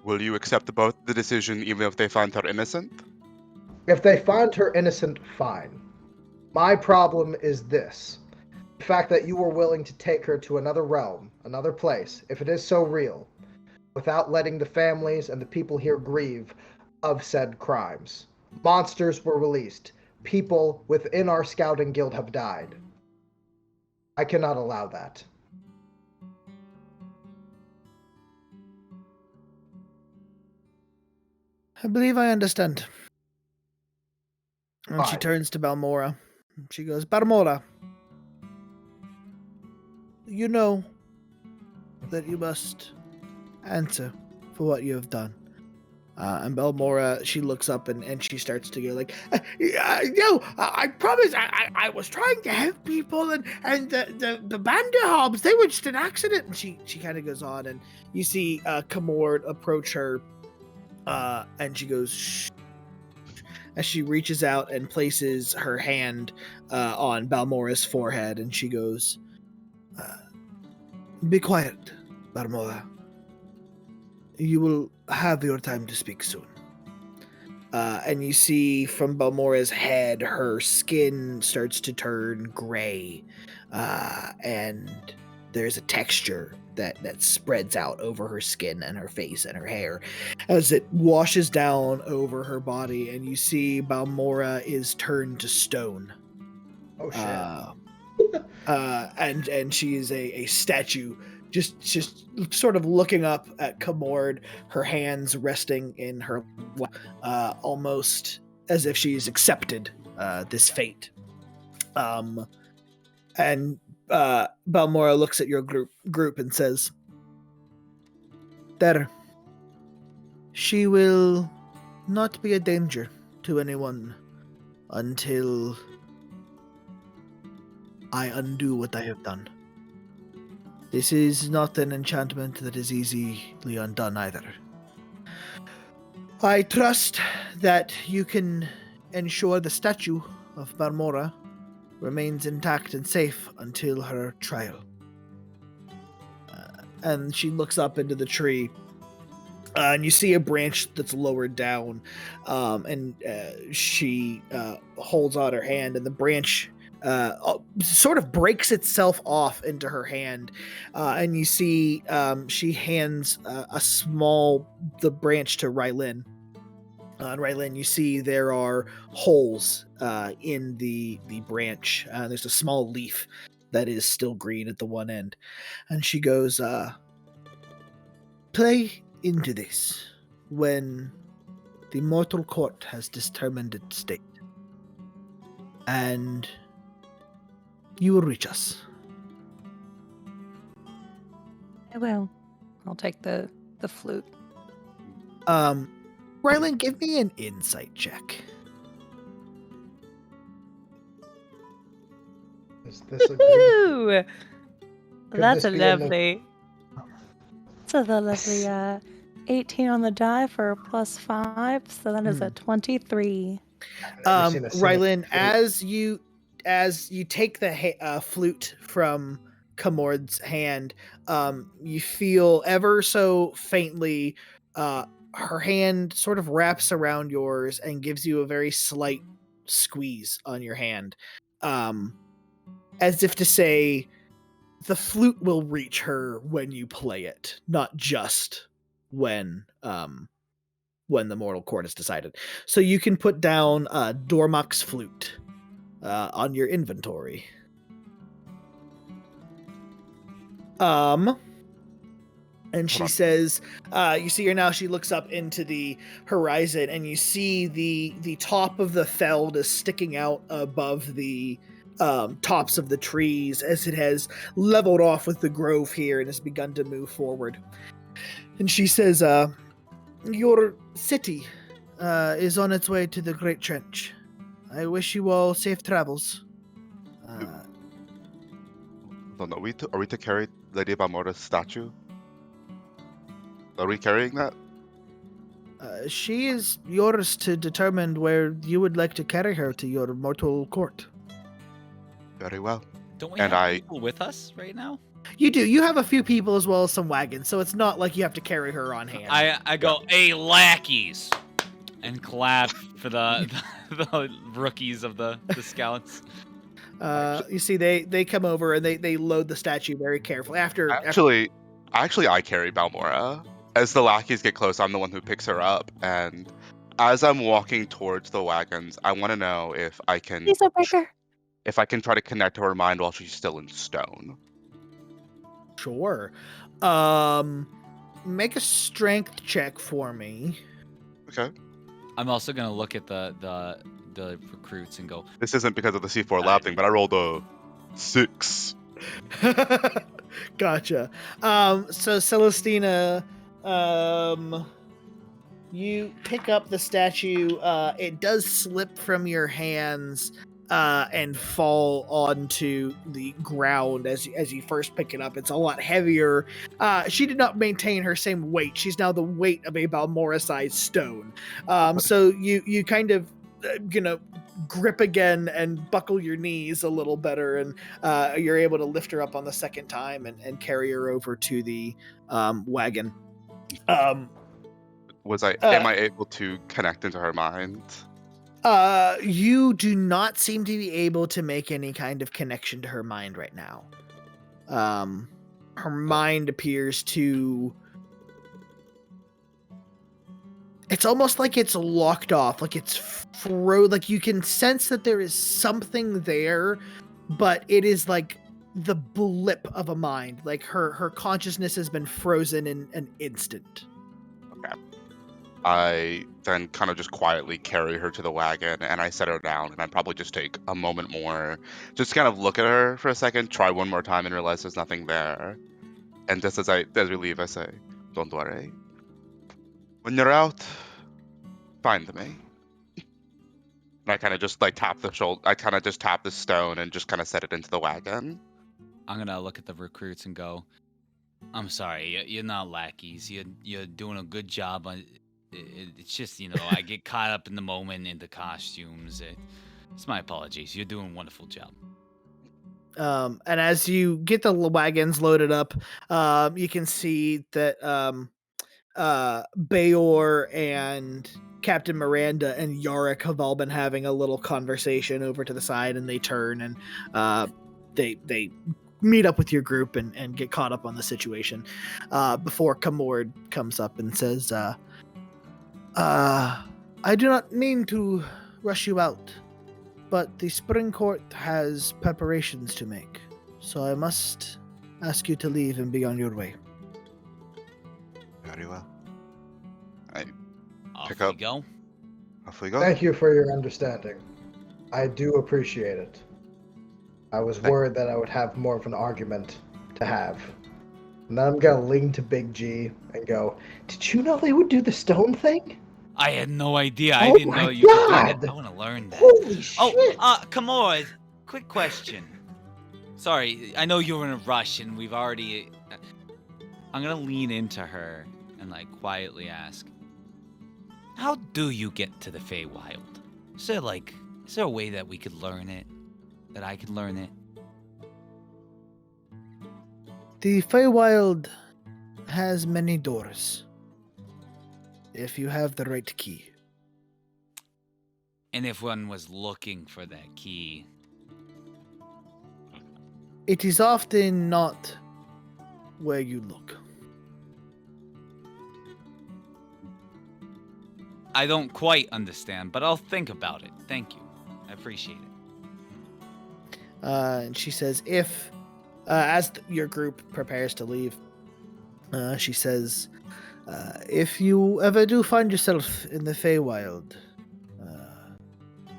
Will you accept both the decision even if they find her innocent? If they find her innocent, fine. My problem is this. The fact that you were willing to take her to another realm, another place, if it is so real, without letting the families and the people here grieve of said crimes. Monsters were released. People within our scouting guild have died. I cannot allow that. I believe I understand. And she Fine. turns to Balmora. She goes, Balmora, you know that you must answer for what you have done. And Balmora, she looks up and she starts to go like, I promise I was trying to help people and the Banderhobs, they were just an accident. And she kind of goes on, and you see Kamord approach her and she goes, shh, as she reaches out and places her hand on Balmora's forehead, and she goes, be quiet, Balmora. You will have your time to speak soon. And you see from Balmora's head, her skin starts to turn gray. And there's a texture that spreads out over her skin and her face and her hair as it washes down over her body. And you see Balmora is turned to stone. Oh shit. And she is a statue, just sort of looking up at Kamord, her hands resting in her lap, almost as if she's accepted this fate. And Balmora looks at your group and says, "There, she will not be a danger to anyone until I undo what I have done. This is not an enchantment that is easily undone either. I trust that you can ensure the statue of Balmora remains intact and safe until her trial." And she looks up into the tree, and you see a branch that's lowered down, and she holds out her hand, and the branch sort of breaks itself off into her hand, and you see she hands the branch to Rylin. And Rylin, you see there are holes in the branch. There's a small leaf that is still green at the one end, and she goes, "Play into this when the mortal court has determined its state, and you will reach us." I will. I'll take the flute. Rylin, give me an insight check. Is this a good... Ooh, Could that's this a be in the- lovely. That's a lovely 18 on the die for a +5, so that is a 23. Rylin, as you take the flute from Kamord's hand, you feel ever so faintly her hand sort of wraps around yours and gives you a very slight squeeze on your hand, as if to say the flute will reach her when you play it, not just when the mortal court is decided. So you can put down Dormak's flute on your inventory. And she says, you see her now, she looks up into the horizon, and you see the top of the feld is sticking out above the tops of the trees as it has leveled off with the grove here and has begun to move forward. And she says, "Your city is on its way to the Great Trench. I wish you all safe travels." Are we to carry Lady Balmora's statue? Are we carrying that? She is yours to determine where you would like to carry her to your mortal court. Very well. Don't we And have people with us right now? You do. You have a few people as well as some wagons, so it's not like you have to carry her on hand. I go, "Hey, lackeys," and clap for the rookies of the scouts. You see, they come over and they load the statue very carefully. Actually, I carry Balmora. As the lackeys get close, I'm the one who picks her up, and as I'm walking towards the wagons, I want to know if I can try to connect to her mind while she's still in stone. Sure. Make a strength check for me. Okay. I'm also gonna look at the recruits and go, This isn't because of the C4 lab thing, but I rolled a 6. Gotcha. So Celestina, you pick up the statue. It does slip from your hands and fall onto the ground as you first pick it up. It's a lot heavier. She did not maintain her same weight. She's now the weight of a Balmora-sized stone. So you kind of grip again and buckle your knees a little better, and you're able to lift her up on the second time and carry her over to the wagon. Am I able to connect into her mind? You do not seem to be able to make any kind of connection to her mind right now. Her mind appears to... it's almost like it's locked off, like it's like you can sense that there is something there, but it is like the blip of a mind. Like her consciousness has been frozen in an instant. Okay. I then kind of just quietly carry her to the wagon and I set her down, and I probably just take a moment more, just kind of look at her for a second, try one more time and realize there's nothing there. And just as we leave, I say, "Don't worry. When you're out, find me." And I kind of just like tap the shoulder. I kind of just tap the stone and just kind of set it into the wagon. I'm gonna look at the recruits and go, "I'm sorry, you're not lackeys. You're doing a good job. It's just, I get caught up in the moment in the costumes. It's my apologies. You're doing a wonderful job." And as you get the wagons loaded up, you can see that Bayor and Captain Miranda and Yarick have all been having a little conversation over to the side, and they turn and they meet up with your group and get caught up on the situation before Kamord comes up and says, I do not mean to rush you out, but the Spring Court has preparations to make, so I must ask you to leave and be on your way. Very well. Off Pick we up. go. Off we go. Thank you for your understanding. I do appreciate it. I was worried that I would have more of an argument to have. And then I'm gonna lean to Big G and go, "Did you know they would do the stone thing?" I had no idea. I Oh didn't my know you could do God! that. I want to learn that. Holy shit! Come on. Quick question. Sorry, I know you're in a rush and we've already... I'm going to lean into her and quietly ask, how do you get to the Feywild? Is there a way that we could learn it? That I could learn it? The Feywild has many doors, if you have the right key. And if one was looking for that key... It is often not where you look. I don't quite understand, but I'll think about it. Thank you. I appreciate it. And she says, if, as your group prepares to leave, she says, if you ever do find yourself in the Feywild,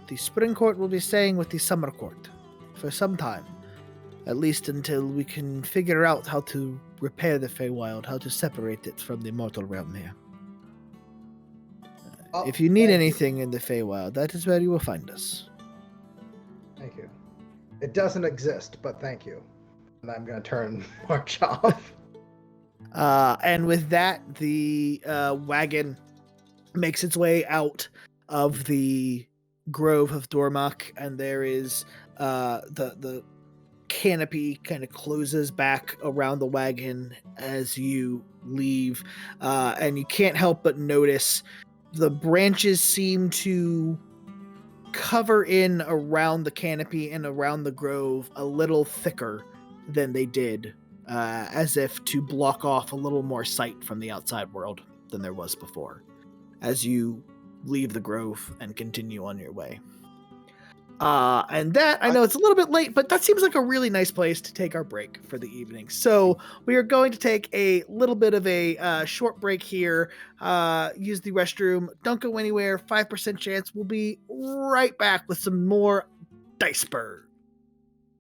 the Spring Court will be staying with the Summer Court for some time, at least until we can figure out how to repair the Feywild, how to separate it from the mortal realm here. If you need anything in the Feywild, that is where you will find us. Thank you. It doesn't exist, but thank you. And I'm going to turn march off. And with that, the wagon makes its way out of the Grove of Dormach, and there is the canopy kind of closes back around the wagon as you leave, and you can't help but notice the branches seem to cover in around the canopy and around the grove a little thicker than they did, as if to block off a little more sight from the outside world than there was before, as you leave the grove and continue on your way. And that, I know it's a little bit late, but that seems like a really nice place to take our break for the evening. So we are going to take a little bit of a short break here, use the restroom, don't go anywhere, 5% chance. We'll be right back with some more Diceburgh.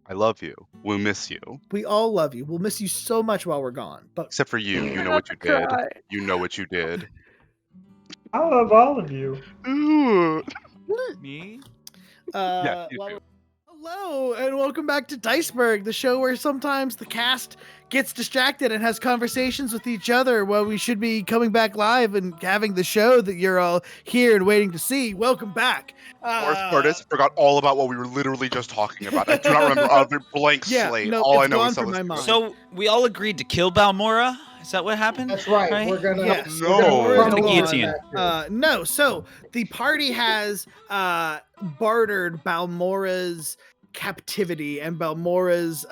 I love you. We'll miss you. We all love you. We'll miss you so much while we're gone. But Except for you. You know what you did. You know what you did. I love all of you. Me? Yeah, you do. Hello, and welcome back to Diceburgh, the show where sometimes the cast gets distracted and has conversations with each other while we should be coming back live and having the show that you're all here and waiting to see. Welcome back. Worst part is, I forgot all about what we were literally just talking about. I do not remember other blank slate. No, all it's I know gone is from my mind. So we all agreed to kill Balmora? Is that what happened? That's right. We're gonna. Yes. No. We're gonna Guillotine. No, so the party has bartered Balmora's captivity and Balmora's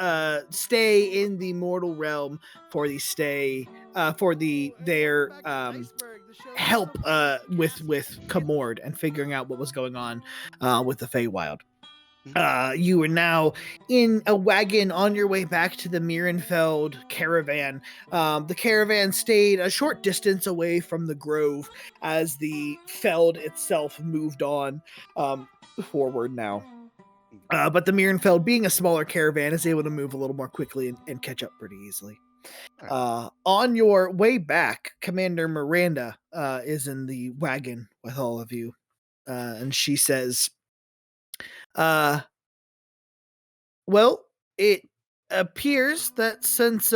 stay in the mortal realm for the stay their help with Kamord and figuring out what was going on with the Feywild. You are now in a wagon on your way back to the Mirenfeld caravan. The caravan stayed a short distance away from the grove as the feld itself moved on forward now. But the Mirenfeld, being a smaller caravan, is able to move a little more quickly and catch up pretty easily. On your way back, Commander Miranda is in the wagon with all of you, and she says, well, it appears that since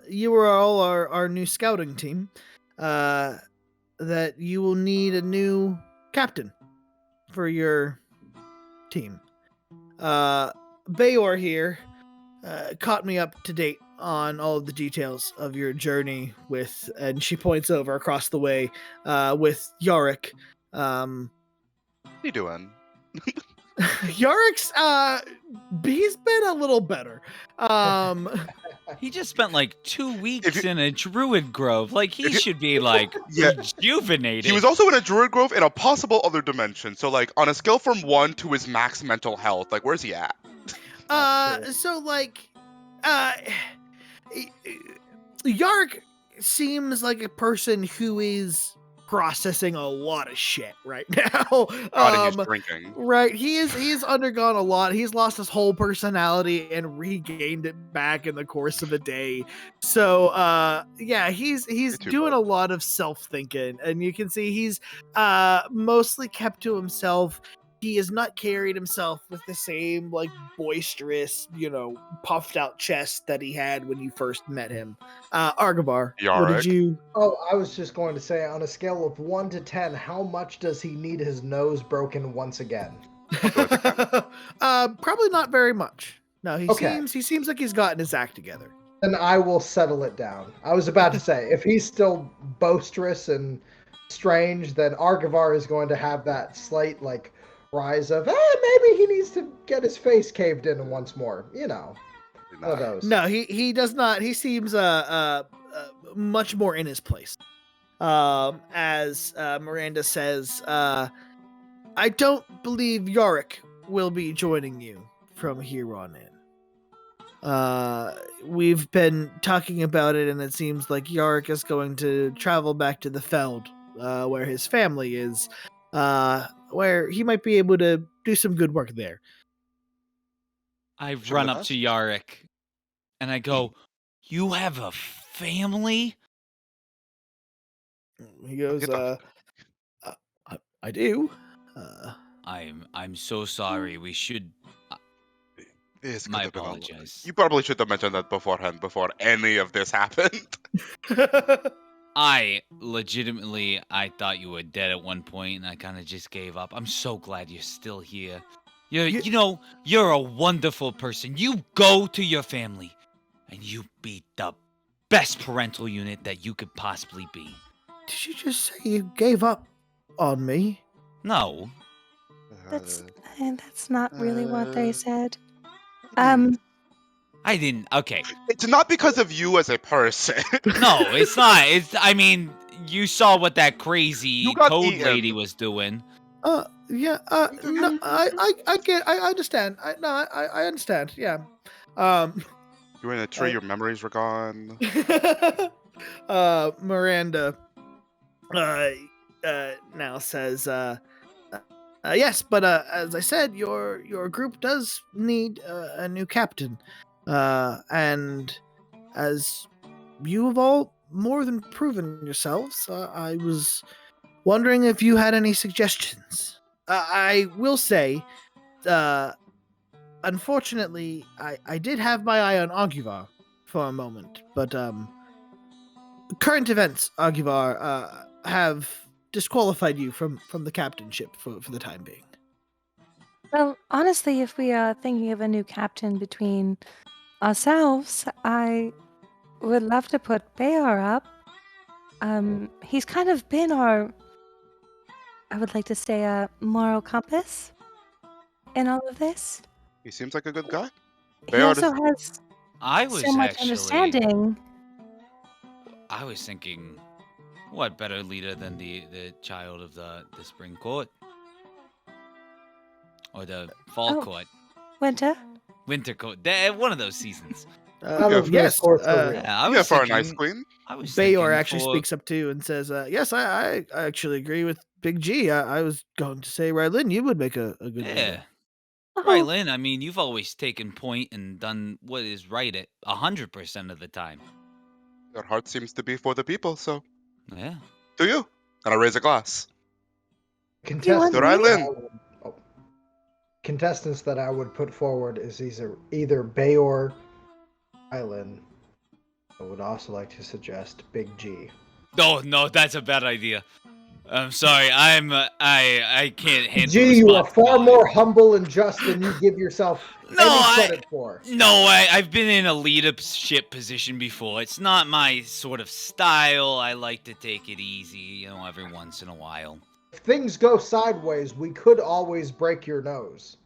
you are all our new scouting team, that you will need a new captain for your team. Bayor here caught me up to date on all of the details of your journey with, and she points over across the way with Yorick. What are you doing? Yorick's he's been a little better. He just spent like 2 weeks in a druid grove. Like he should be like rejuvenated. He was also in a druid grove in a possible other dimension. So like on a scale from 1 to his max mental health, like where's he at? So like Yorick seems like a person who is processing a lot of shit right now. He's drinking. Right, he's undergone a lot. He's lost his whole personality and regained it back in the course of a day. So he's doing a lot of self-thinking, and you can see he's mostly kept to himself. He has not carried himself with the same like boisterous, puffed out chest that he had when you first met him. Arguvar, what did you? Oh, I was just going to say, on a scale of 1 to 10, how much does he need his nose broken once again? Probably not very much. No, he seems like he's gotten his act together. Then I will settle it down. I was about to say, if he's still boisterous and strange, then Arguvar is going to have that slight rise of, maybe he needs to get his face caved in once more. One of those. No, he does not. He seems much more in his place. As Miranda says, I don't believe Yorick will be joining you from here on in. We've been talking about it, and it seems like Yorick is going to travel back to the Feld, where his family is, where he might be able to do some good work there. I run up to Yorick, and I go, "You have a family?" He goes, I do. I'm so sorry. We should. My apologies. You probably should have mentioned that beforehand, before any of this happened. I thought you were dead at one point, and I kind of just gave up. I'm so glad you're still here. You're a wonderful person. You go to your family, and you be the best parental unit that you could possibly be. Did you just say you gave up on me? No. That's not really what they said. I didn't. Okay. It's not because of you as a person. No, it's not. You saw what that crazy toad lady was doing. No, I understand. I understand. Yeah. You were in a tree. Your memories were gone. Miranda now says, yes, but as I said, your group does need a new captain, and as you have all more than proven yourselves, I was wondering if you had any suggestions. I will say, unfortunately, I did have my eye on Arguvar for a moment, but current events, Arguvar, have disqualified you from the captainship for the time being. Well, honestly, if we are thinking of a new captain between ourselves, I would love to put Bayar up. He's kind of been our, I would like to say, a moral compass in all of this. He seems like a good guy. He also has I was so much understanding. I was thinking What better leader than the child of the spring court? Or the fall court? Winter? Winter court. One of those seasons. Yes. For a nice queen. Bayor actually speaks up too and says, "Yes, I actually agree with Big G. I was going to say, Rylin, you would make a good leader." Rylin, I mean, you've always taken point and done what is right at 100% of the time. Your heart seems to be for the people, so. Yeah. To you. And I raise a glass. Contestants To Rylin. Contestants that I would put forward is either Bayor, Rylin. I would also like to suggest Big G. No, that's a bad idea. I'm sorry. I can't handle G, you are far more humble and just than you give yourself any credit for. No, I've been in a leadership position before. It's not my sort of style. I like to take it easy, every once in a while. If things go sideways, we could always break your nose.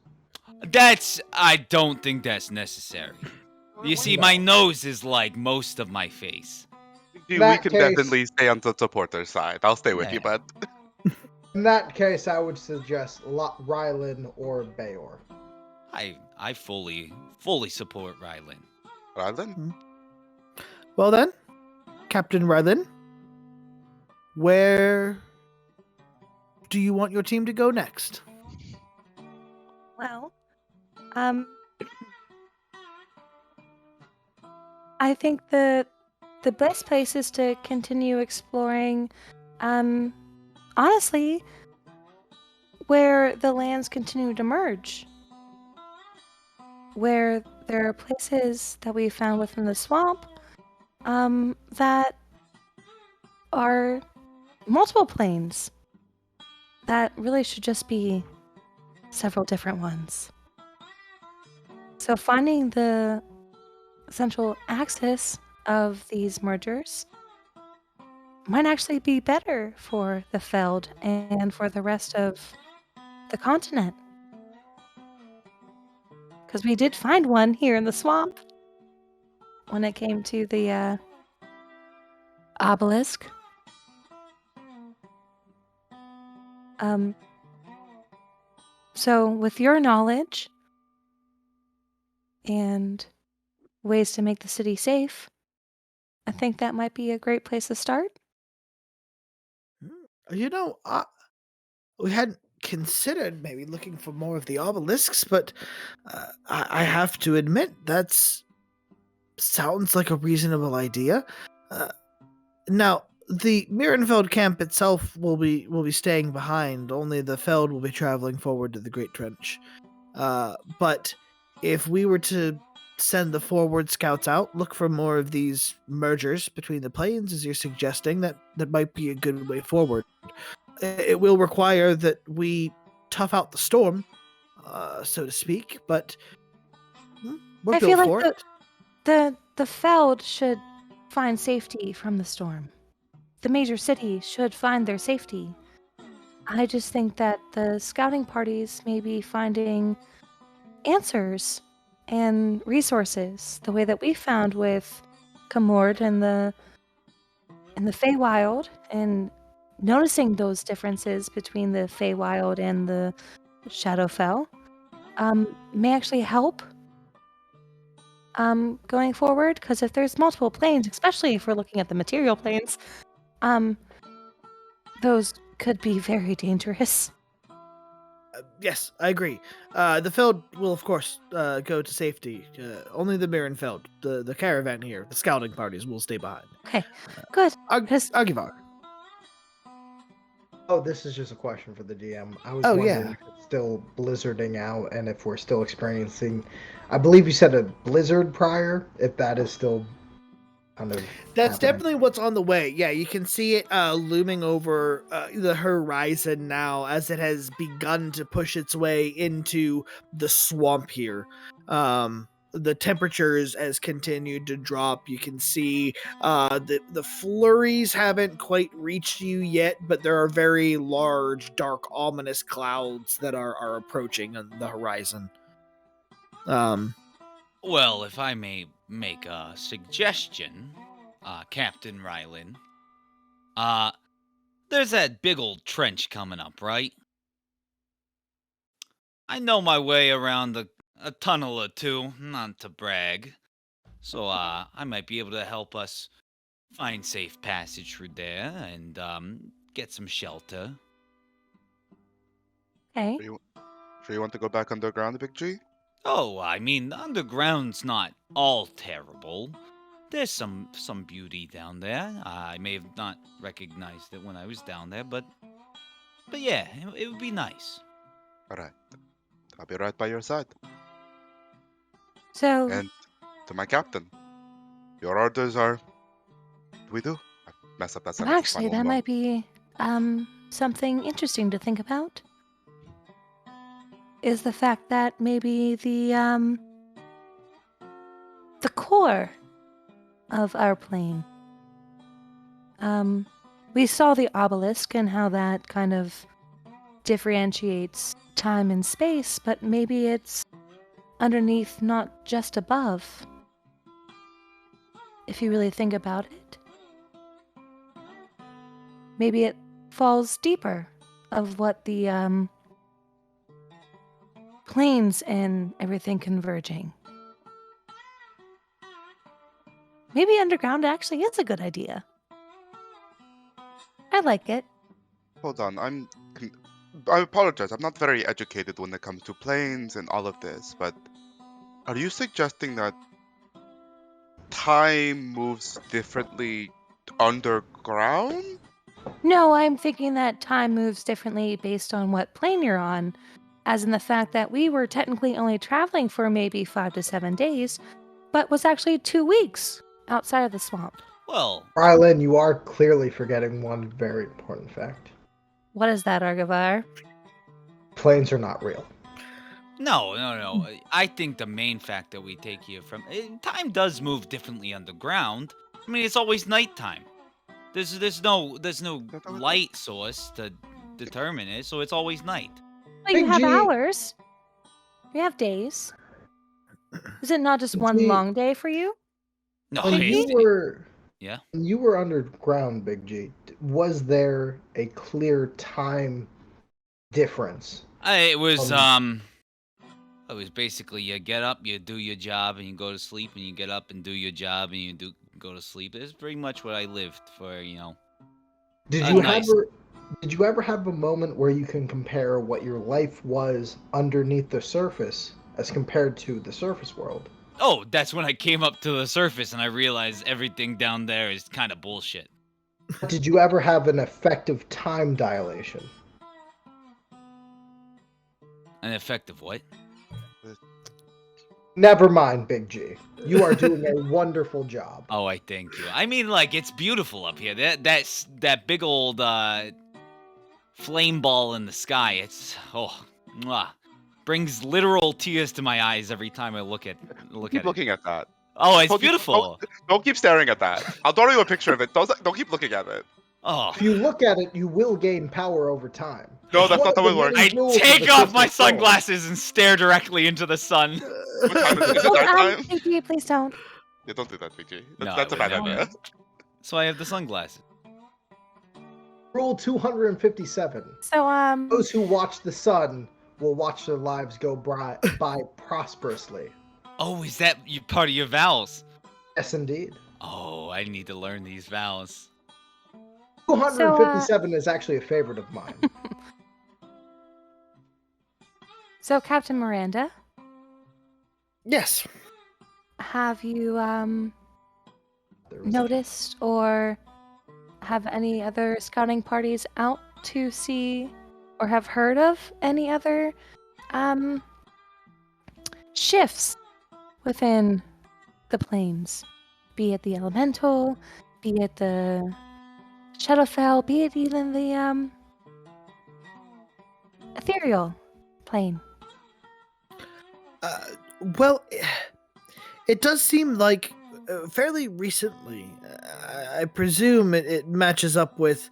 I don't think that's necessary. You see, my nose is like most of my face. We can definitely stay on the supporter side. I'll stay with you, bud. In that case, I would suggest Rylin or Bayor. I fully support Rylin. Rylin? Well then, Captain Rylin, where do you want your team to go next? Well, I think the best place is to continue exploring, honestly, where the lands continue to merge. Where there are places that we found within the swamp, that are multiple planes. That really should just be several different ones. So finding the central axis of these mergers might actually be better for the Feld and for the rest of the continent. Because we did find one here in the swamp when it came to the obelisk. So with your knowledge and ways to make the city safe, I think that might be a great place to start. We hadn't considered maybe looking for more of the obelisks, but I have to admit sounds like a reasonable idea. Now, the Mirenfeld camp itself will be staying behind. Only the Feld will be traveling forward to the Great Trench. But if we were to send the forward scouts out, look for more of these mergers between the planes, as you're suggesting, that might be a good way forward. It will require that we tough out the storm, so to speak, but we're I built feel for like it. the Feld should find safety from the storm. The major city should find their safety. I just think that the scouting parties may be finding answers and resources the way that we found with Kamord and the Feywild, and noticing those differences between the Feywild and the Shadowfell may actually help going forward, because if there's multiple planes, especially if we're looking at the material planes, those could be very dangerous. Yes, I agree. The Feld will, of course, go to safety. Only the Mirenfeld, the caravan here, the scouting parties will stay behind. Okay, good. Arguvar. Oh, this is just a question for the DM. I was wondering if it's still blizzarding out and if we're still experiencing... I believe you said a blizzard prior, if that is still kind of... That's definitely what's on the way. Yeah, you can see it looming over the horizon now as it has begun to push its way into the swamp here. The temperatures has continued to drop. You can see the flurries haven't quite reached you yet, but there are very large, dark, ominous clouds that are approaching on the horizon. Well, if I may make a suggestion, Captain Rylin, There's that big old trench coming up, right? I know my way around a tunnel or two, not to brag. So, I might be able to help us find safe passage through there and, get some shelter. Okay. Sure you want to go back underground, Big G? Oh, I mean, the underground's not all terrible. There's some beauty down there. I may have not recognized it when I was down there, but yeah, it would be nice. All right. I'll be right by your side. So, And to my captain, your orders are... We do. I mess up that sentence. actually, that might be something interesting to think about. Is the fact that maybe the core of our plane. We saw the obelisk and how that kind of differentiates time and space, but maybe it's underneath, not just above. If you really think about it. Maybe it falls deeper of what the planes and everything converging. Maybe underground actually is a good idea. I like it. Hold on, I apologize. I'm not very educated when it comes to planes and all of this, but are you suggesting that time moves differently underground? No, I'm thinking that time moves differently based on what plane you're on, as in the fact that we were technically only traveling for maybe 5 to 7 days, but was actually 2 weeks outside of the swamp. Well, Rylin, you are clearly forgetting one very important fact. What is that, Arguvar? Planes are not real. No. I think the main fact that we take here from time does move differently underground. I mean, it's always nighttime. There's no light source to determine it, so it's always night. Well, you Big have G. hours. You have days. Is it not just one G. long day for you? No, When yeah. you were underground, Big G, was there a clear time difference? It was basically you get up, you do your job, and you go to sleep, and you get up and do your job, and you go to sleep. It's pretty much what I lived for, Did you ever have a moment where you can compare what your life was underneath the surface as compared to the surface world? Oh, that's when I came up to the surface and I realized everything down there is kind of bullshit. Did you ever have an effective time dilation? An effective what? Never mind, Big G. You are doing a wonderful job. Oh, I thank you. I mean, like, it's beautiful up here. That big old flame ball in the sky. It's brings literal tears to my eyes every time I look at Keep looking at that. Oh, it's beautiful. Don't keep staring at that. I'll draw you a picture of it. Don't keep looking at it. Oh. If you look at it, you will gain power over time. No, that's not how it works. I take off my sunglasses and stare directly into the sun. What time is it? Is it nighttime? Thank you, please don't. Yeah, don't do that, BG. No, That's a bad idea. So I have the sunglasses. Rule 257. So, Those who watch the sun will watch their lives go by prosperously. Oh, is that part of your vows? Yes, indeed. Oh, I need to learn these vows. 257 is actually a favorite of mine. So, Captain Miranda? Yes. Have you, noticed or have any other scouting parties out to see or have heard of any other, shifts within the planes? Be it the elemental, be it the Shadowfell, be it even the, ethereal plane. Well, it does seem like fairly recently. I presume it matches up with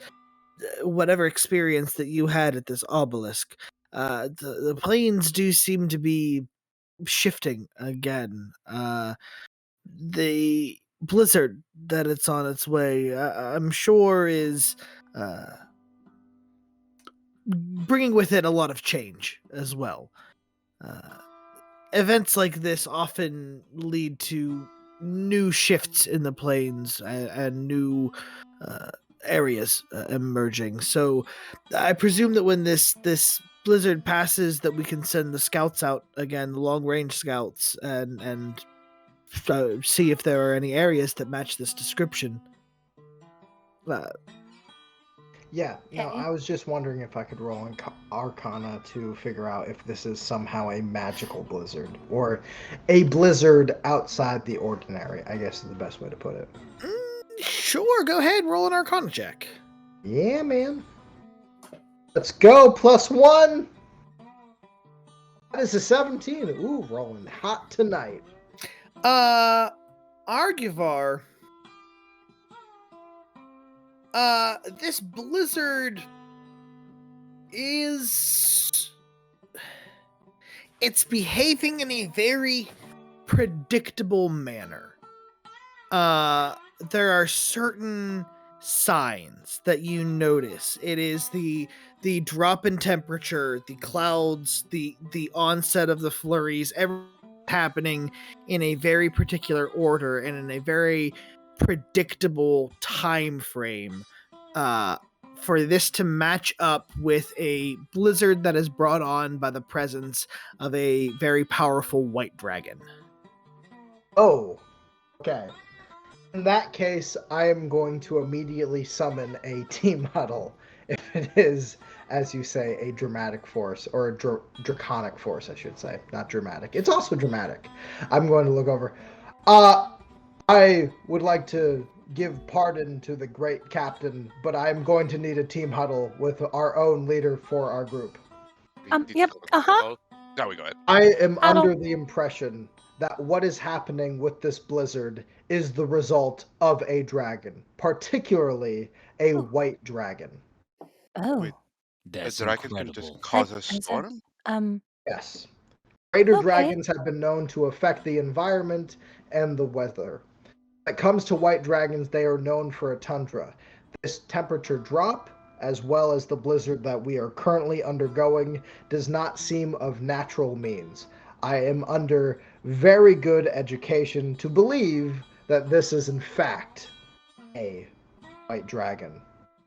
whatever experience that you had at this obelisk. The planes do seem to be shifting again. The blizzard that it's on its way, I'm sure is bringing with it a lot of change as well. Events like this often lead to new shifts in the plains and new areas emerging. So I presume that when this blizzard passes, that we can send the scouts out again, long range scouts, and see if there are any areas that match this description. Yeah, no, Okay. I was just wondering if I could roll an Arcana to figure out if this is somehow a magical blizzard or a blizzard outside the ordinary, I guess is the best way to put it. Sure, go ahead, roll an Arcana check. Yeah, man. Let's go, +1. That is a 17. Ooh, rolling hot tonight. Arguvar. This blizzard it's behaving in a very predictable manner. There are certain signs that you notice. It is the drop in temperature, the clouds, the onset of the flurries, everything happening in a very particular order and in a very predictable time frame for this to match up with a blizzard that is brought on by the presence of a very powerful white dragon. Oh, okay. In that case, I am going to immediately summon a team huddle if it is, as you say, a dramatic force, or a draconic force, I should say. Not dramatic. It's also dramatic. I'm going to look over. I would like to give pardon to the great captain, but I'm going to need a team huddle with our own leader for our group. Yep, uh-huh. Now we go ahead. I am under the impression that what is happening with this blizzard is the result of a dragon, particularly a white dragon. Oh. Wait, That's a dragon can just cause a storm? Yes. Greater Okay. dragons have been known to affect the environment and the weather. When it comes to white dragons, they are known for a tundra. This temperature drop, as well as the blizzard that we are currently undergoing, does not seem of natural means. I am under very good education to believe that this is in fact a white dragon.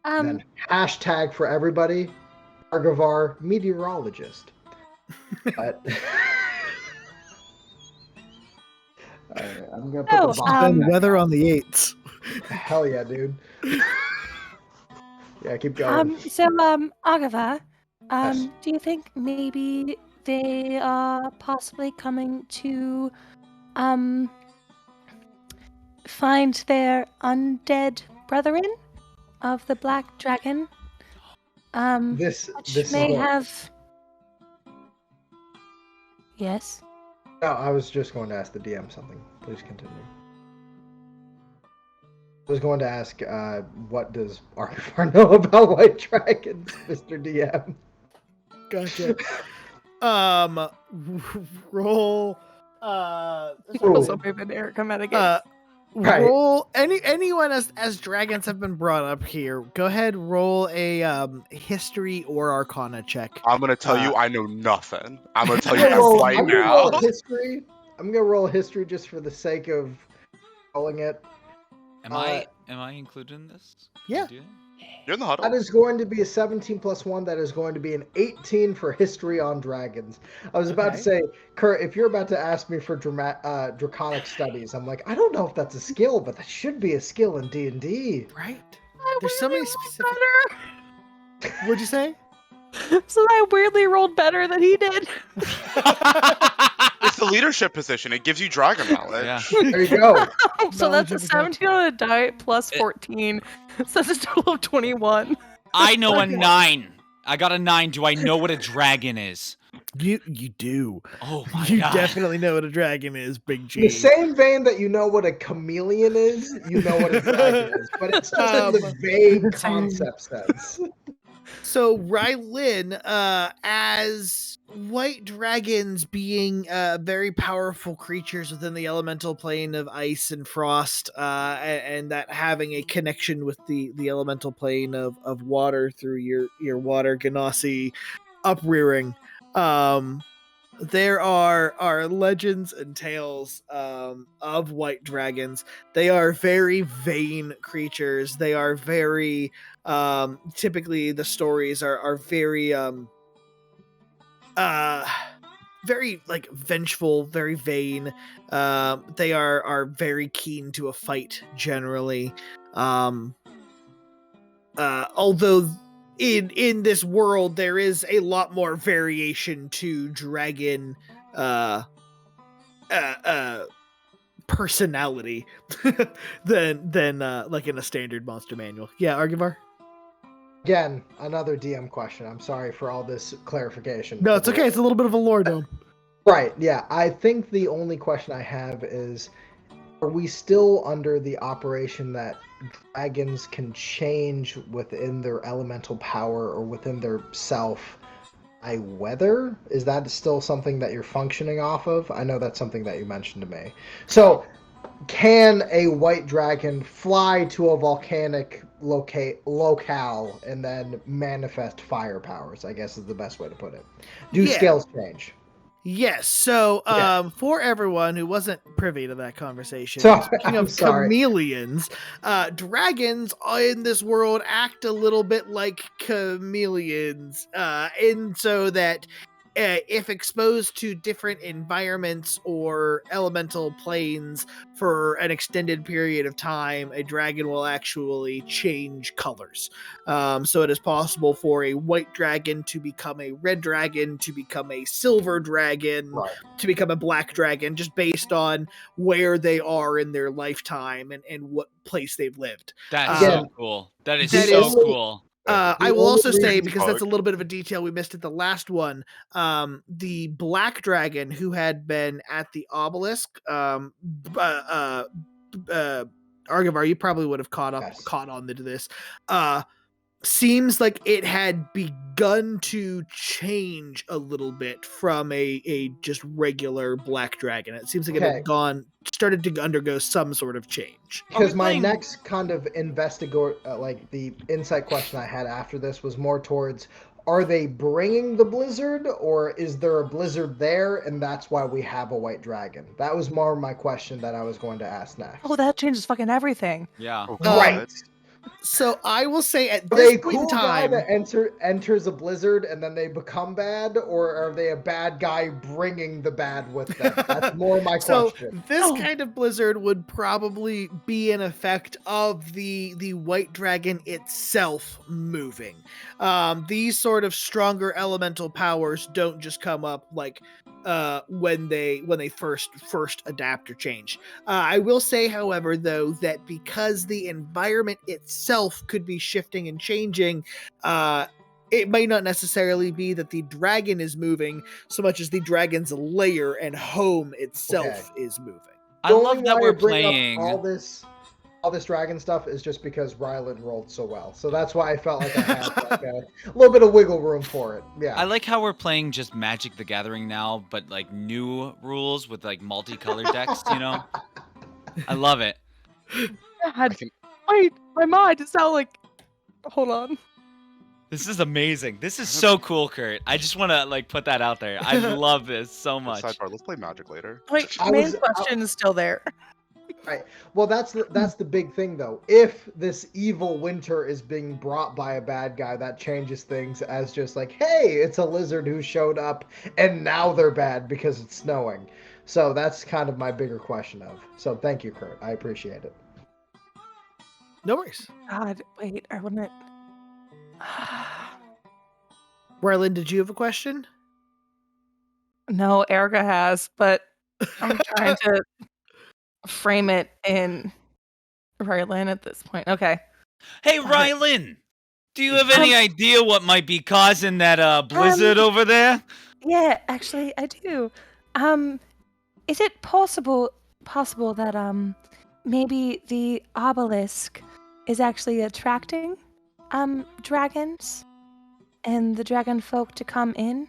And then hashtag for everybody, Arguvar meteorologist. But alright, I'm gonna put the box back weather out. on the 8s. Hell yeah, dude. Yeah, keep going. Arguvar, Yes. do you think maybe they are possibly coming to find their undead brethren of the black dragon? This Which may have. Yes. No, I was just going to ask the DM something. Please continue. I was going to ask, what does Arguvar know about white dragons, Mr. DM? Gotcha. Roll. Also, maybe Erica met again. Right. Roll anyone as dragons have been brought up here. Go ahead, roll a history or Arcana check. I'm gonna tell you, I know nothing. I'm gonna tell you I'm that gonna roll- right I'm gonna now. roll history. I'm gonna roll history just for the sake of rolling it. Am I included in this? Yeah. You're in the huddle. That is going to be a 17 plus 1. That is going to be an 18 for history on dragons. I was about to say, Kurt, if you're about to ask me for draconic studies, I'm like, I don't know if that's a skill, but that should be a skill in D&D. Right. There's so many specific. What'd you say? So I weirdly rolled better than he did. It's the leadership position. It gives you dragon knowledge. Yeah. There you go. So that's a 17 on a die plus 14. So that's a total of 21. I know a 9. I got a 9. Do I know what a dragon is? You do. Oh my You god. definitely know what a dragon is, Big In G. the same vein that you know what a chameleon is, you know what a dragon is, but it's just in the vague concept sense. So Rylin, as white dragons being very powerful creatures within the elemental plane of ice and frost, and that having a connection with the elemental plane of water through your water Ganassi uprearing. There are legends and tales of white dragons. They are very vain creatures. They are very typically the stories are very very like vengeful, very vain. They are very keen to a fight generally. Although in this world there is a lot more variation to dragon personality than like in a standard monster manual. Yeah, Arguvar? Again, another DM question. I'm sorry for all this clarification. No, it's okay. It's a little bit of a lore dome. Right, yeah. I think the only question I have is, are we still under the operation that dragons can change within their elemental power or within their self by weather? Is that still something that you're functioning off of? I know that's something that you mentioned to me. So, can a white dragon fly to a volcanic locale and then manifest fire powers, I guess is the best way to put it. Do scales change? Yes. So, for everyone who wasn't privy to that conversation, So, speaking I'm of sorry. chameleons, dragons in this world act a little bit like chameleons, and so that if exposed to different environments or elemental planes for an extended period of time, a dragon will actually change colors. So it is possible for a white dragon to become a red dragon, to become a silver dragon, to become a black dragon, just based on where they are in their lifetime and what place they've lived. That's so cool. That is so cool. I will also say, because that's a little bit of a detail we missed at the last one, the black dragon who had been at the obelisk, Arguvar, you probably would have caught on to this, seems like it had begun to change a little bit from a just regular black dragon. It seems like it had started to undergo some sort of change. Because my next kind of like the insight question I had after this was more towards, are they bringing the blizzard, or is there a blizzard there and that's why we have a white dragon? That was more my question that I was going to ask next. Oh, that changes fucking everything. Yeah. Right. So I will say at Are this they a point cool in guy time, that enters a blizzard and then they become bad, or are they a bad guy bringing the bad with them? That's more my question. This kind of blizzard would probably be an effect of the white dragon itself moving. These sort of stronger elemental powers don't just come up like when they first adapt or change. I will say, however, though, that because the environment itself could be shifting and changing, it may not necessarily be that the dragon is moving so much as the dragon's lair and home itself is moving. I love that we're playing all this dragon stuff is just because Rylin rolled so well. So that's why I felt like I had like a little bit of wiggle room for it. Yeah. I like how we're playing just Magic the Gathering now, but like new rules with like multicolored decks, you know? I love it. God, wait, my mind is now like, hold on. This is amazing. This is so cool, Kurt. I just want to like put that out there. I love this so much. Sidebar, let's play Magic later. Wait, main question is still there. Right. Well, that's the big thing, though. If this evil winter is being brought by a bad guy, that changes things as just like, hey, it's a lizard who showed up, and now they're bad because it's snowing. So that's kind of my bigger question of. So thank you, Kurt. I appreciate it. No worries. God, wait, I wouldn't. Rylin, did you have a question? No, Erica has, but I'm trying to frame it in Rylin at this point. Okay. Hey, Rylin! Do you have any idea what might be causing that blizzard over there? Yeah, actually, I do. Is it possible that maybe the obelisk is actually attracting dragons and the dragon folk to come in?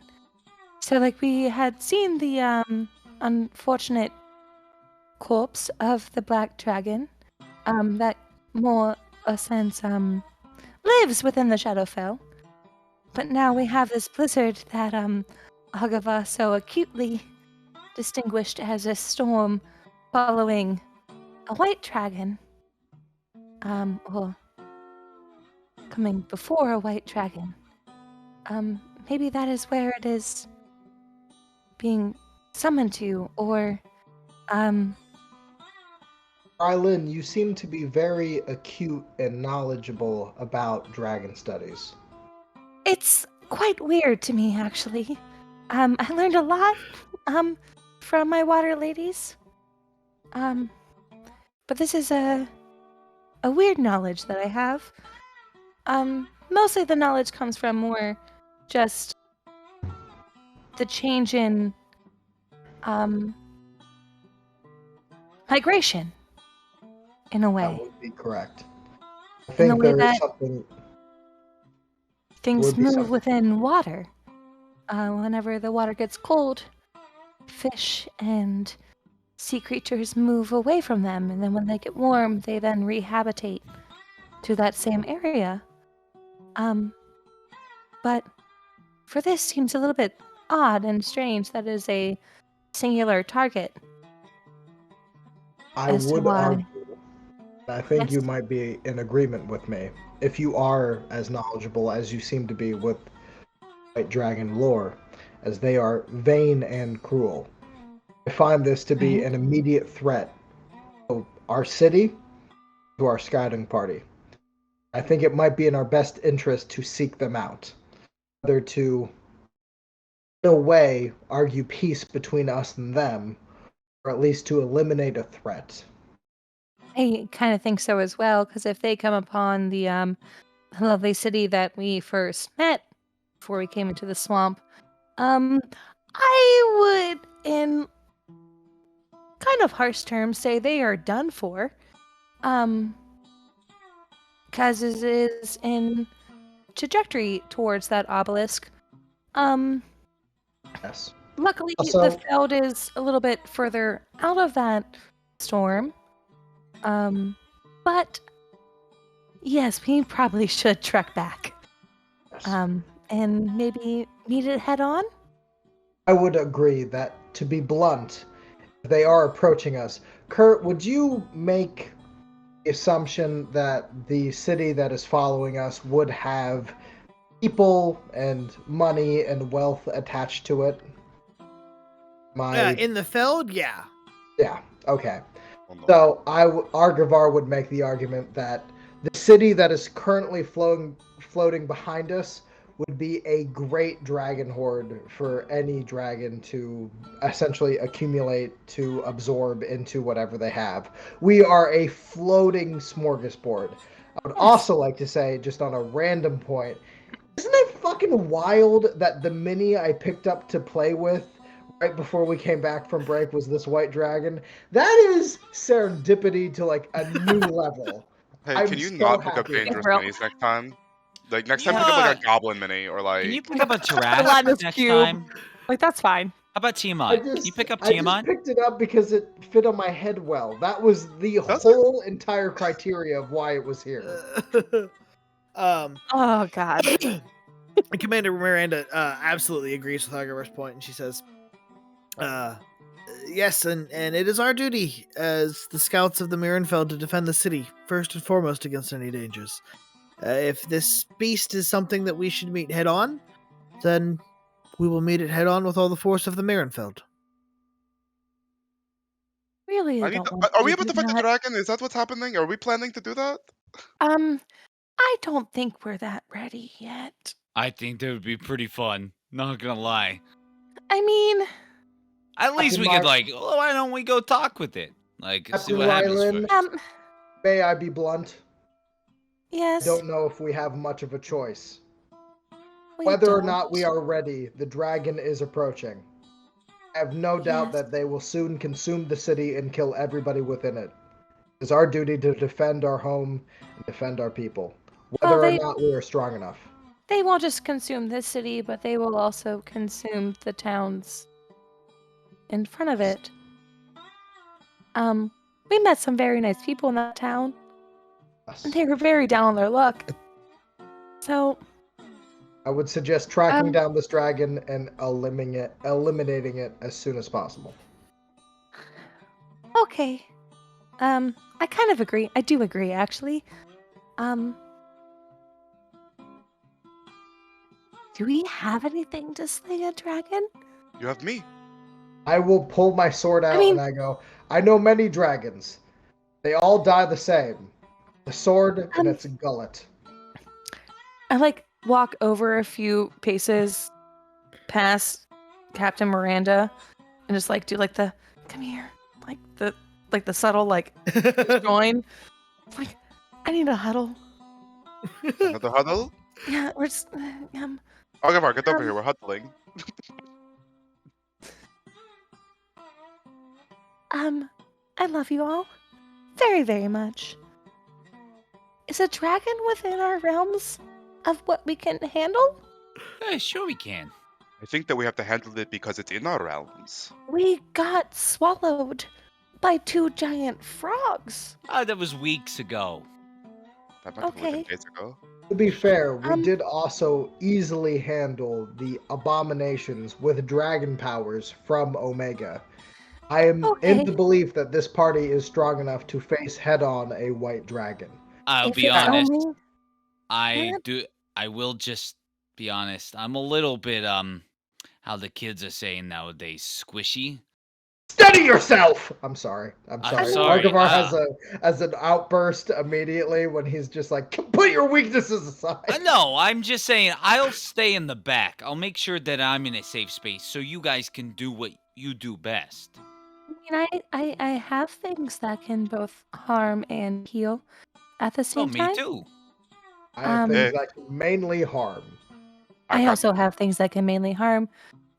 So, like, we had seen the unfortunate corpse of the black dragon, that more a sense lives within the Shadowfell. But now we have this blizzard that Arguvar so acutely distinguished as a storm following a white dragon, or coming before a white dragon. Maybe that is where it is being summoned to, or Rylin, you seem to be very acute and knowledgeable about dragon studies. it's quite weird to me, actually. I learned a lot from my water ladies. But this is a weird knowledge that I have. Mostly the knowledge comes from more just the change in migration, in a That way. would be correct. I In the think way there is that something. things would be move something- within water. Whenever the water gets cold, fish and sea creatures move away from them, and then when they get warm, they then rehabitate to that same area. But for this seems a little bit odd and strange that is a singular target. I as to would why. argue. I think you Yes. might be in agreement with me if you are as knowledgeable as you seem to be with White Dragon lore, as they are vain and cruel. I find this to be Right. an immediate threat to our city, to our scouting party. I think it might be in our best interest to seek them out, whether to, in a way, argue peace between us and them, or at least to eliminate a threat. I kind of think so as well, because if they come upon the lovely city that we first met before we came into the swamp, I would, in kind of harsh terms, say they are done for. Because it is in trajectory towards that obelisk. Yes. Luckily, Also- the Feld is a little bit further out of that storm. But yes, we probably should trek back. Yes. And maybe meet it head on. I would agree that, to be blunt, they are approaching us. Kurt, would you make the assumption that the city that is following us would have people and money and wealth attached to it? Yeah, in the Feld, yeah. Yeah, okay. So Arguvar would make the argument that the city that is currently floating behind us would be a great dragon horde for any dragon to essentially accumulate to absorb into whatever they have. We are a floating smorgasbord. I would also like to say, just on a random point, isn't it fucking wild that the mini I picked up to play with right before we came back from break was this white dragon? That is serendipity to like a new level. Hey, I'm can you so not pick up happy dangerous about minis next time? Like next Yeah. time, pick up like a goblin mini or like. Can you pick up a Atlantis Tarrasque next cube. time? Like, that's fine. How about Tiamat? Can you pick up I just Tiamat? picked it up because it fit on my head well. That was the Does whole entire criteria of why it was here. Oh, God. Commander Miranda absolutely agrees with Arguvar's point, and she says, yes, and it is our duty as the scouts of the Mirenfeld to defend the city, first and foremost against any dangers. If this beast is something that we should meet head on, then we will meet it head on with all the force of the Mirenfeld. Really, I I need don't to, want are we to about do to fight the that. dragon? Is that what's happening? Are we planning to do that? I don't think we're that ready yet. I think that would be pretty fun. Not gonna lie. I mean, At least we Mark. could like, oh, why don't we go talk with it? Like, see Captain what happens Rylin. first. May I be blunt? I yes. don't know if we have much of a choice. we Whether or don't. not we are ready, the dragon is approaching. I have no doubt Yes. that they will soon consume the city and kill everybody within it. It is our duty to defend our home and defend our people, whether Well, or they- not we are strong enough. they won't just consume this city, but they will also consume the towns in front of it. We met some very nice people in that town, and they were very down on their luck. So, I would suggest tracking down this dragon and eliminating it as soon as possible. okay. I kind of agree. I do agree, actually. Do we have anything to slay a dragon? You have me. I will pull my sword out and I go, I know many dragons. They all die the same. The sword and its gullet. I walk over a few paces past Captain Miranda and just do the come here, the subtle join. I need a huddle. Another huddle? Yeah, we're just Arguvar, get over here. We're huddling. I love you all very, very much. Is a dragon within our realms of what we can handle? Sure we can. I think that we have to handle it because it's in our realms. We got swallowed by 2 giant frogs. That was weeks ago. That might have been days ago. To be fair, we did also easily handle the abominations with dragon powers from Omega. I am in the belief that this party is strong enough to face head-on a white dragon. I'll be honest. I will just be honest. I'm a little bit, how the kids are saying nowadays, squishy. Steady yourself! I'm sorry. sorry. Arguvar has an outburst immediately when he's just like, put your weaknesses aside. No, I'm just saying I'll stay in the back. I'll make sure that I'm in a safe space so you guys can do what you do best. I have things that can both harm and heal at the same time. Me too. I have things that can mainly harm. I also have things that can mainly harm.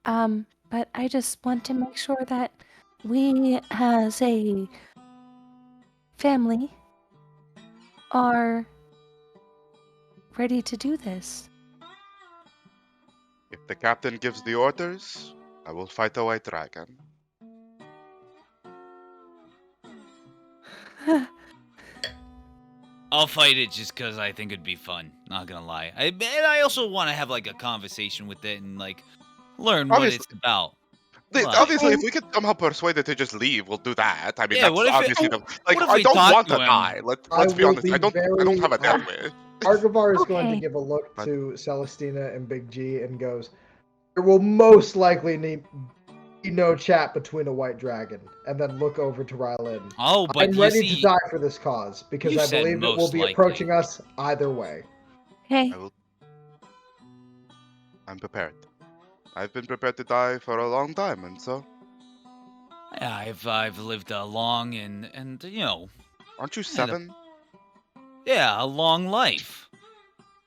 But I just want to make sure that we as a family are ready to do this. If the captain gives the orders, I will fight the white dragon. I'll fight it just because I think it'd be fun. Not gonna lie. I also want to have a conversation with it and learn what it's about. Obviously, if we could somehow persuade it to just leave, we'll do that. I mean, Yeah, that's obviously I don't want to die. Let's be honest. I don't have a death wish. Arguvar is going to give a look to Celestina and Big G and goes, there will most likely be no chat between a white dragon, and then look over to Rylin. Oh, but I'm ready to die for this cause because I believe it will be approaching us either way. Okay. I'm prepared. I've been prepared to die for a long time, and so. Yeah, I've lived a long and Aren't you 7? A long life.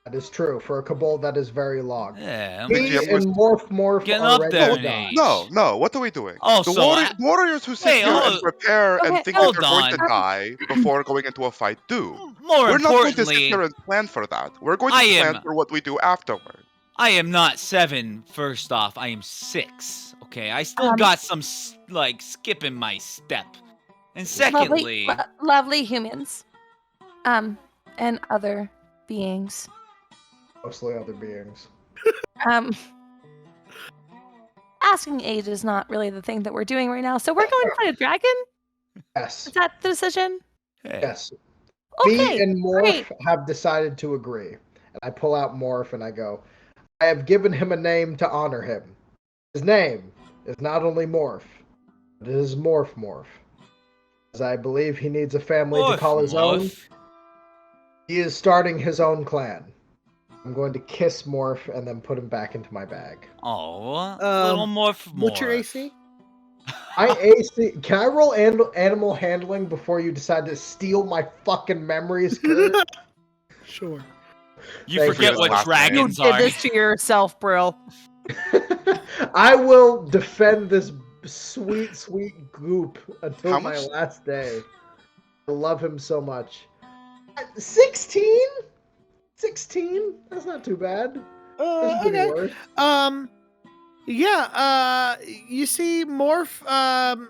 That is true. For a kobold, that is very long. Yeah, Me and Morph getting are up ready there to in die. age. No. What are we doing? Oh, the warriors who sit here and prepare and think that they're going to on. die before going into a fight do. More We're not going to sit importantly, here and plan for that. We're going to plan for what we do afterward. I am not 7. First off, I am 6. Okay, I still got some skip in my step. And secondly, lovely humans, and other beings. Mostly other beings. Asking age is not really the thing that we're doing right now. So we're going to fight a dragon? Yes. Is that the decision? Yes. Okay, Me and Morph have decided to agree. And I pull out Morph and I go, I have given him a name to honor him. His name is not only Morph, but it is Morph. As I believe he needs a family to call his own. He is starting his own clan. I'm going to kiss Morph and then put him back into my bag. Oh, little Morph. What's your AC? My AC. Can I roll animal handling before you decide to steal my fucking memories, Kurt? Sure. You forget what dragons are. You did this to yourself, Brill. I will defend this sweet, sweet goop until my last day. I love him so much. 16? 16. That's not too bad. Okay. You see Morph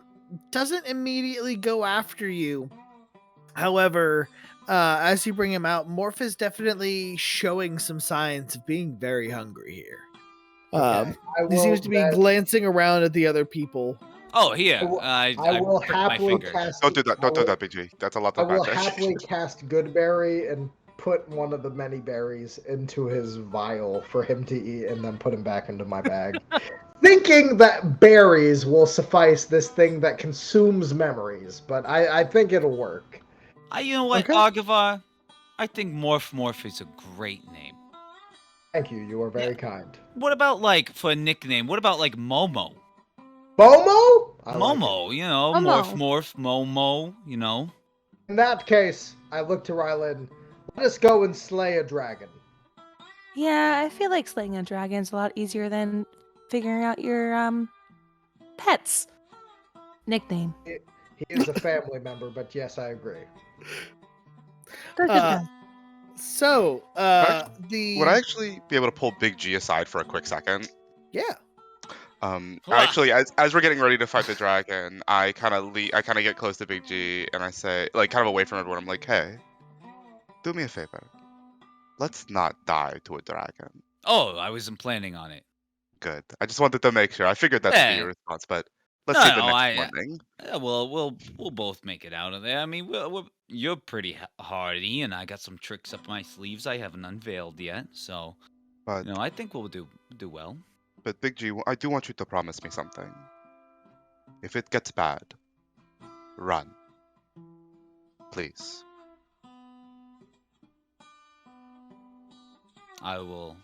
doesn't immediately go after you. However, as you bring him out, Morph is definitely showing some signs of being very hungry here. He seems to be glancing around at the other people. Oh, here. I will happily cast. Don't do that. Don't do that, BG. That's a lot of I will magic. happily cast Goodberry and put one of the many berries into his vial for him to eat, and then put him back into my bag, thinking that berries will suffice this thing that consumes memories. But I think it'll work. You know what, Arguvar? I think Morph is a great name. Thank you. You are very kind. What about, like, for a nickname? What about, like, Momo? Momo? Momo, like you know, Momo. Morph, Momo, you know. In that case, I look to Rylin. Let us go and slay a dragon. Yeah, I feel like slaying a dragon's a lot easier than figuring out your pet's nickname. He is a family member, but yes, I agree. Would I actually be able to pull Big G aside for a quick second? Yeah. Actually, as we're getting ready to fight the dragon, I kind of get close to Big G and I say, like, kind of away from everyone. I'm like, hey, do me a favor. Let's not die to a dragon. Oh, I wasn't planning on it. Good. I just wanted to make sure. I figured that would be your response, but let's see the next morning. We'll both make it out of there. I mean, you're pretty hardy, and I got some tricks up my sleeves I haven't unveiled yet. So, I think we'll do well. But Big G, I do want you to promise me something. If it gets bad, run. Please. I will.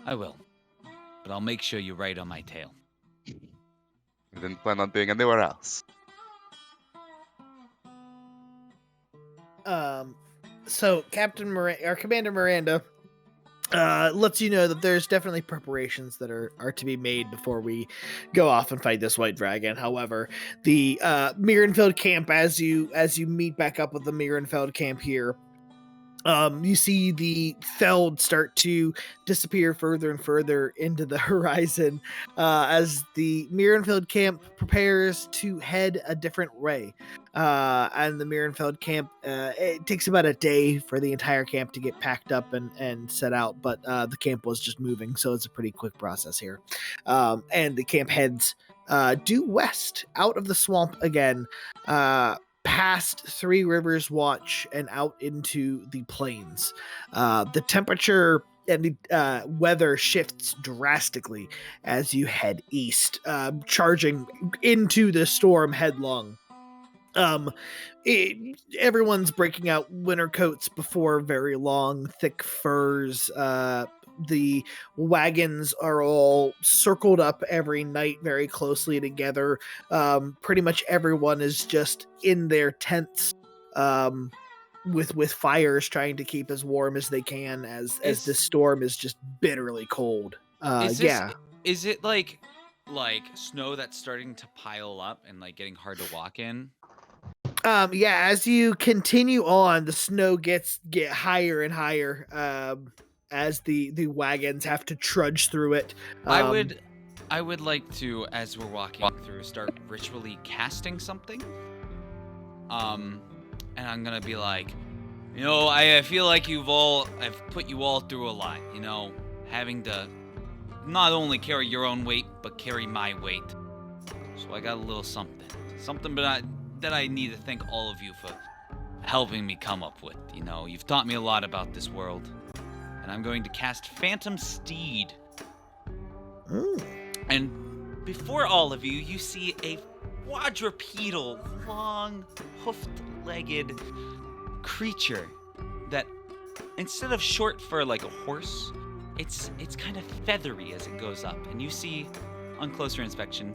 But I'll make sure you're right on my tail. I didn't plan on being anywhere else. So Commander Miranda lets you know that there's definitely preparations that are to be made before we go off and fight this white dragon. However, the Mirenfeld camp, as you meet back up with the Mirenfeld camp here, you see the Feld start to disappear further and further into the horizon as the Mirenfeld camp prepares to head a different way. And the Mirenfeld camp, it takes about a day for the entire camp to get packed up and set out, but the camp was just moving, so it's a pretty quick process here. And the camp heads due west out of the swamp again, past Three Rivers Watch and out into the plains. The temperature and the weather shifts drastically as you head east, charging into the storm headlong. Everyone's breaking out winter coats before very long, thick furs. The wagons are all circled up every night very closely together. Pretty much everyone is just in their tents with fires, trying to keep as warm as they can as the storm is just bitterly cold. Is it like snow that's starting to pile up and like getting hard to walk in? As you continue on, the snow get higher and higher as the wagons have to trudge through it. I would like to, as we're walking through, start ritually casting something. And I'm gonna be like, I feel like I've put you all through a lot, having to not only carry your own weight, but carry my weight. So I got a little something that I need to thank all of you for helping me come up with. You've taught me a lot about this world. And I'm going to cast Phantom Steed. Ooh. And before all of you, you see a quadrupedal, long, hoofed-legged creature that, instead of short fur like a horse, it's kind of feathery as it goes up. And you see, on closer inspection,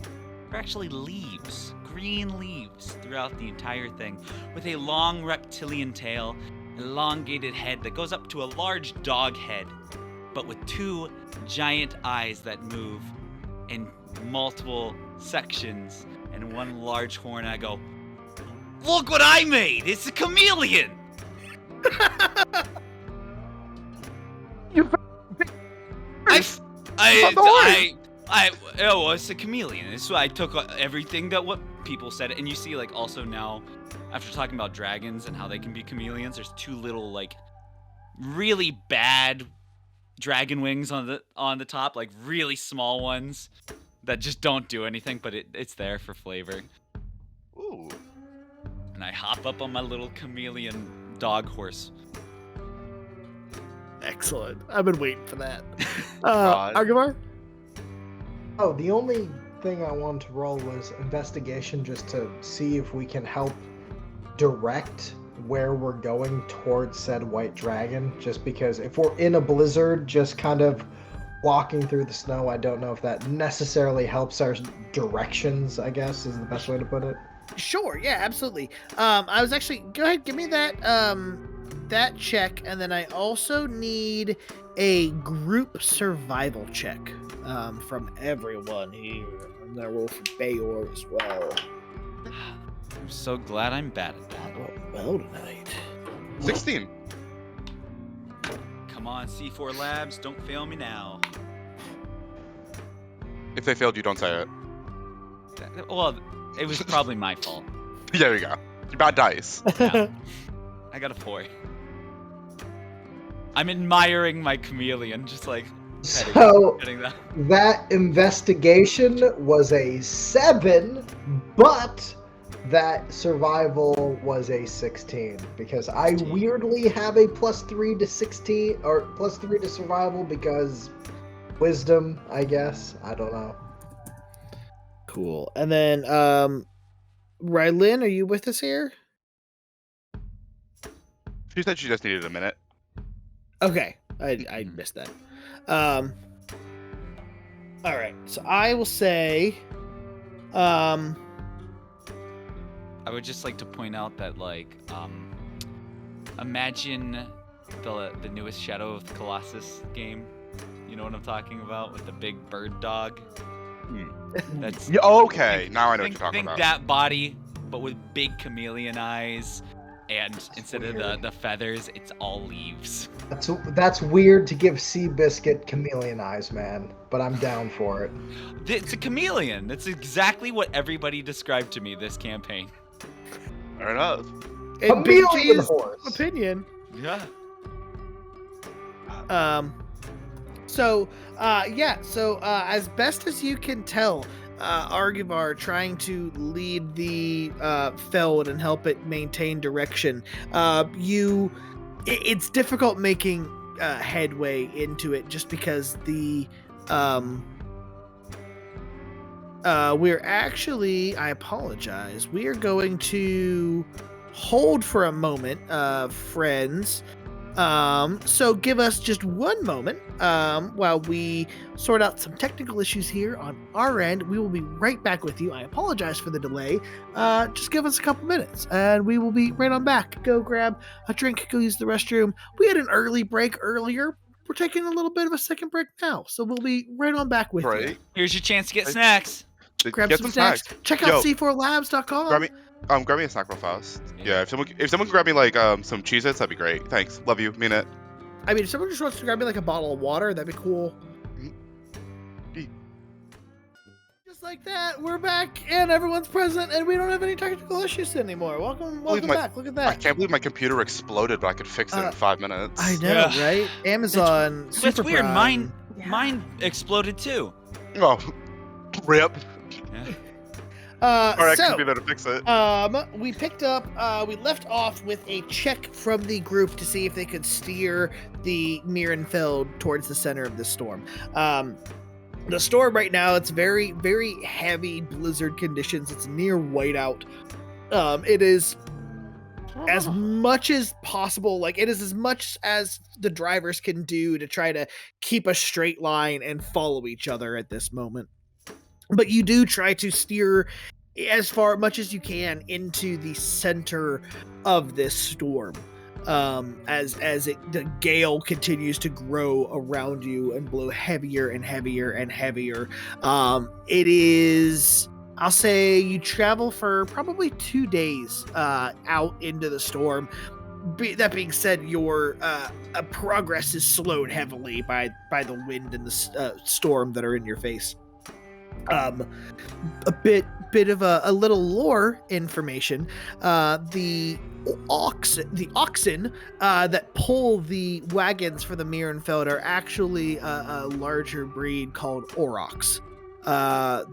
there are actually leaves, green leaves, throughout the entire thing, with a long reptilian tail, elongated head that goes up to a large dog head, but with two giant eyes that move in multiple sections and one large horn. I go, look what I made! It's a chameleon! It's a chameleon. So I took everything that what people said, and you see, like, also now, after talking about dragons and how they can be chameleons, there's two little, like, really bad dragon wings on the top, like really small ones that just don't do anything, but it's there for flavor. Ooh. And I hop up on my little chameleon dog horse. Excellent. I've been waiting for that. Arguvar? Oh, the only thing I wanted to roll was investigation just to see if we can help direct where we're going towards said white dragon, just because if we're in a blizzard just kind of walking through the snow, I don't know if that necessarily helps our directions, I guess is the best way to put it. Sure, yeah, absolutely. I was actually, go ahead, give me that that check, and then I also need a group survival check from everyone here. I'm gonna roll for Bayor as well. I'm so glad I'm bad at that. Well tonight. 16. Come on, C4 Labs, don't fail me now. If they failed, you don't say it. Well, it was probably my fault. There you go. You're bad dice. Yeah. I got a 4. I'm admiring my chameleon, just like petting that investigation was a 7, but that survival was a 16 because I weirdly have a +3 to 16 or +3 to survival because wisdom, I guess. I don't know. Cool. And then Rylin, are you with us here? She said she just needed a minute. Okay. I missed that. All right. So I will say I would just like to point out that, like, imagine the newest Shadow of the Colossus game. You know what I'm talking about, with the big bird dog. That's yeah, okay. Now I know what you're talking about. Think that body, but with big chameleon eyes, and instead of the feathers, it's all leaves. That's weird to give Seabiscuit chameleon eyes, man. But I'm down for it. It's a chameleon. That's exactly what everybody described to me this campaign. Fair enough. In Big G's opinion. Yeah. So as best as you can tell, Arguvar trying to lead the Feld and help it maintain direction. It's difficult making headway into it just because the we're actually, I apologize, we are going to hold for a moment, friends. So give us just one moment while we sort out some technical issues here on our end. We will be right back with you. I apologize for the delay. Just give us a couple minutes and we will be right on back. Go grab a drink, go use the restroom. We had an early break earlier. We're taking a little bit of a second break now, so we'll be right on back with you. Here's your chance to get snacks. Grab some snacks. Check out c4labs.com. Grab me a snack real fast. Yeah, if someone can grab me like some Cheez-Its, that'd be great. Thanks. Love you. Mean it. I mean, if someone just wants to grab me like a bottle of water, that'd be cool. Just like that, we're back and everyone's present and we don't have any technical issues anymore. Welcome back. Look at that. I can't believe my computer exploded, but I could fix it in 5 minutes. I know, right? Amazon. That's weird. Mine exploded too. Oh, rip. Yeah. Actually, be there to fix it. We picked up, we left off with a check from the group to see if they could steer the Mirenfeld towards the center of the storm. The storm right now, it's very, very heavy blizzard conditions. It's near whiteout. It is as much as possible, like it is as much as the drivers can do to try to keep a straight line and follow each other at this moment. But you do try to steer as much as you can into the center of this storm. As the gale continues to grow around you and blow heavier and heavier and heavier. It is, I'll say you travel for probably 2 days out into the storm. that being said, your progress is slowed heavily by the wind and the storm that are in your face. A bit of a little lore information. The oxen that pull the wagons for the Mirenfeld are actually a larger breed called aurochs.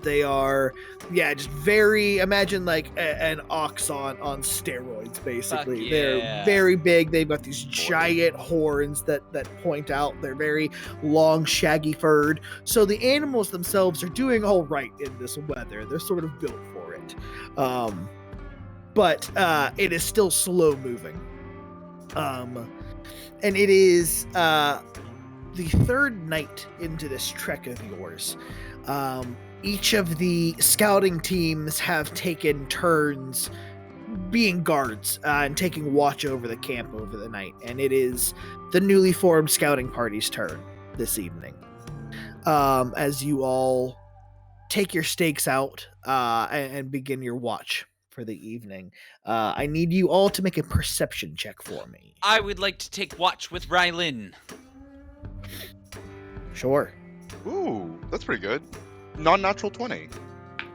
They are, just very, imagine like an ox on steroids, basically. Fuck They're yeah. very big. They've got these giant horns that point out. They're very long, shaggy furred. So the animals themselves are doing all right in this weather. They're sort of built for it. But it is still slow moving. And it is the third night into this trek of yours. Each of the scouting teams have taken turns being guards and taking watch over the camp over the night, and it is the newly formed scouting party's turn this evening. As you all take your stakes out and begin your watch for the evening, I need you all to make a perception check for me. I would like to take watch with Rylin. Sure. Ooh, that's pretty good. Non-natural 20.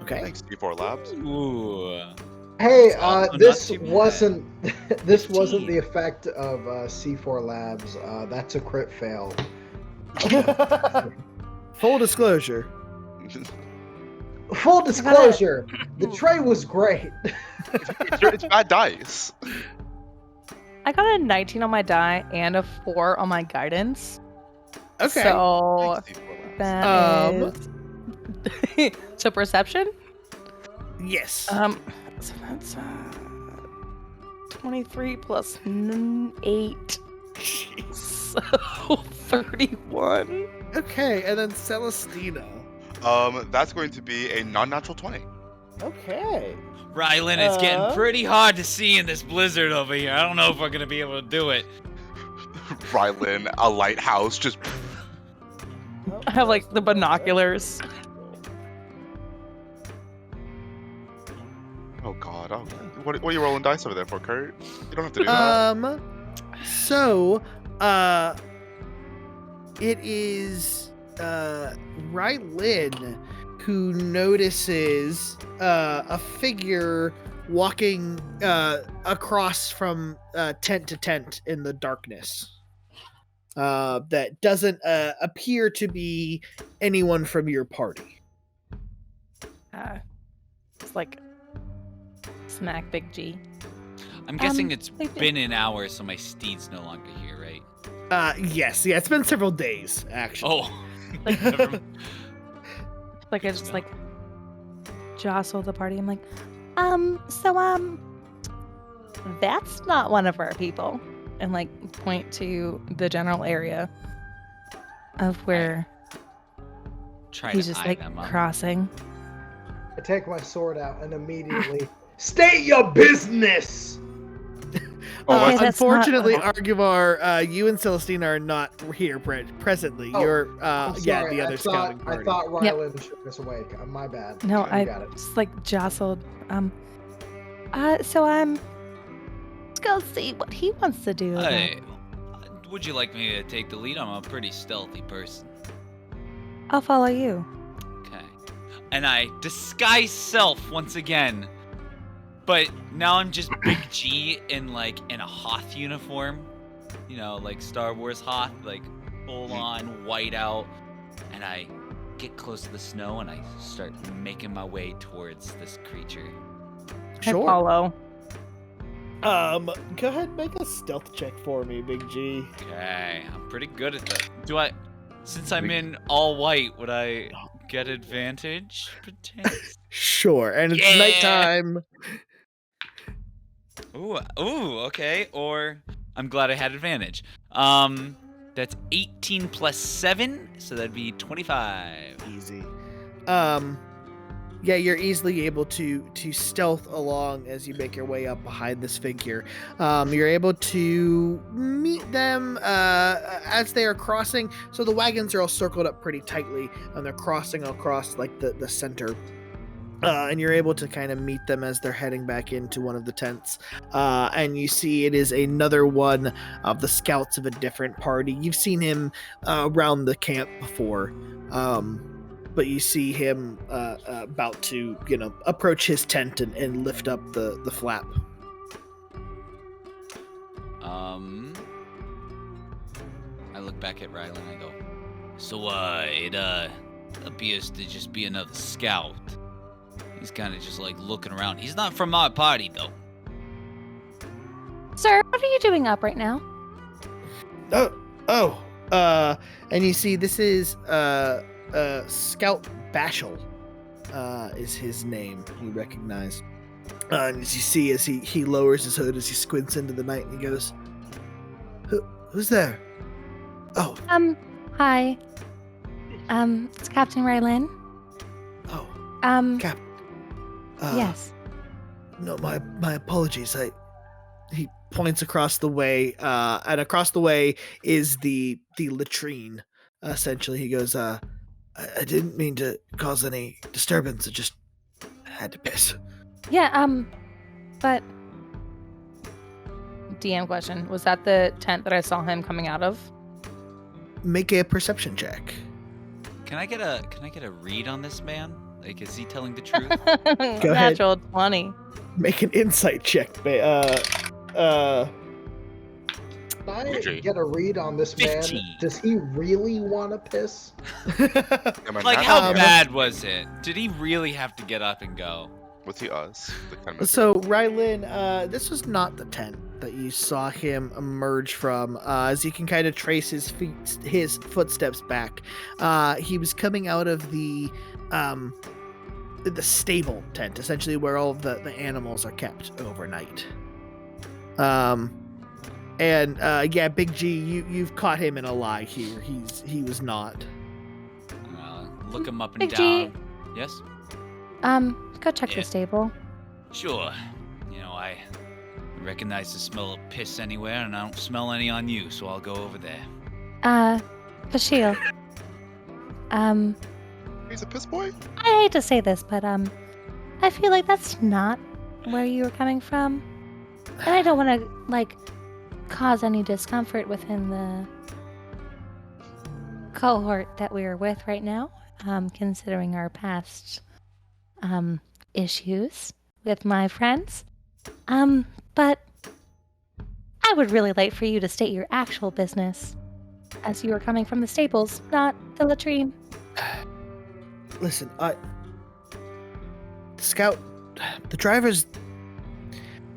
Okay. Thanks, D4 Labs. Ooh. Hey, Also this not too bad. wasn't the effect of C4 Labs. That's a crit fail. Full disclosure. Full disclosure, the tray was great. It's bad dice. I got a 19 on my die and a 4 on my guidance. Okay. So Thanks, D4 Labs. that is... so perception? Yes. So that's 23 plus 8. So 31. Okay, and then Celestina. That's going to be a non-natural 20. Okay. Rylin, it's getting pretty hard to see in this blizzard over here. I don't know if we're gonna be able to do it. Rylin, a lighthouse, just I have like the binoculars. oh god. Oh, what are you rolling dice over there for, Kurt? You don't have to do that. So, it is Rylin who notices a figure walking across from tent to tent in the darkness. That doesn't appear to be anyone from your party. It's like smack Big G. I'm guessing it's I think- been an hour, so my steed's no longer here, right? Yes, yeah, it's been several days actually. Oh. Like I just like jostle the party. I'm like, that's not one of our people, and like point to the general area of where Try he's to just eye like them up. crossing. I take my sword out and immediately state your business. Okay, that's not- Unfortunately, Arguvar, you and Celestina are not here presently. Oh, You're, I'm sorry, the other scouting I party. thought Rylin shook us awake. My bad. No, You I got it. just like jostled. So let's go see what he wants to do. Hey, would you like me to take the lead? I'm a pretty stealthy person. I'll follow you. Okay. And I disguise self once again. But now I'm just Big G in a Hoth uniform. You know, like Star Wars Hoth, like full on white out. And I get close to the snow and I start making my way towards this creature. I Sure. follow. Go ahead and make a stealth check for me, Big G. Okay, I'm pretty good at that. Since I'm in all white, would I get advantage? Sure, and it's Yeah. nighttime. Ooh, okay. Or I'm glad I had advantage. That's 18 plus 7, so that'd be 25. Easy. Yeah, you're easily able to stealth along as you make your way up behind this figure. You're able to meet them as they are crossing. So the wagons are all circled up pretty tightly, and they're crossing across like the center and you're able to kind of meet them as they're heading back into one of the tents. And you see it is another one of the scouts of a different party. You've seen him around the camp before, but you see him about to, approach his tent and lift up the flap. I look back at Rylin and I go, so it appears to just be another scout. He's kind of just like looking around. He's not from our party though. Sir, what are you doing up right now? And you see this is Scout Bashel is his name. You recognize. And as you see, as he lowers his hood, as he squints into the night, and he goes, "Who's there?" Oh. Hi. It's Captain Rylin. Oh. Captain. Yes. No, my apologies. He points across the way, and across the way is the latrine. Essentially, he goes, I didn't mean to cause any disturbance. I just had to piss. Yeah, but DM question, was that the tent that I saw him coming out of? Make a perception check. Can I get a read on this man? Like, is he telling the truth? Go ahead. Natural 20. Make an insight check. I get a read on this 15. man. Does he really want to piss? Like, how bad was it? Did he really have to get up and go? Was he us? So, Rylin, this was not the tent that you saw him emerge from. As you can kind of trace his footsteps back, he was coming out of the stable tent, essentially where all of the animals are kept overnight. Big G, you've caught him in a lie here. He was not. Look him up and Big down. G. Yes? Go check the stable. Sure. I recognize the smell of piss anywhere, and I don't smell any on you, so I'll go over there. Bashil. He's a piss boy? I hate to say this, but I feel like that's not where you were coming from. And I don't want to, cause any discomfort within the cohort that we are with right now, considering our past issues with my friends. But I would really like for you to state your actual business, as you are coming from the stables, not the latrine. Listen, Scout, the drivers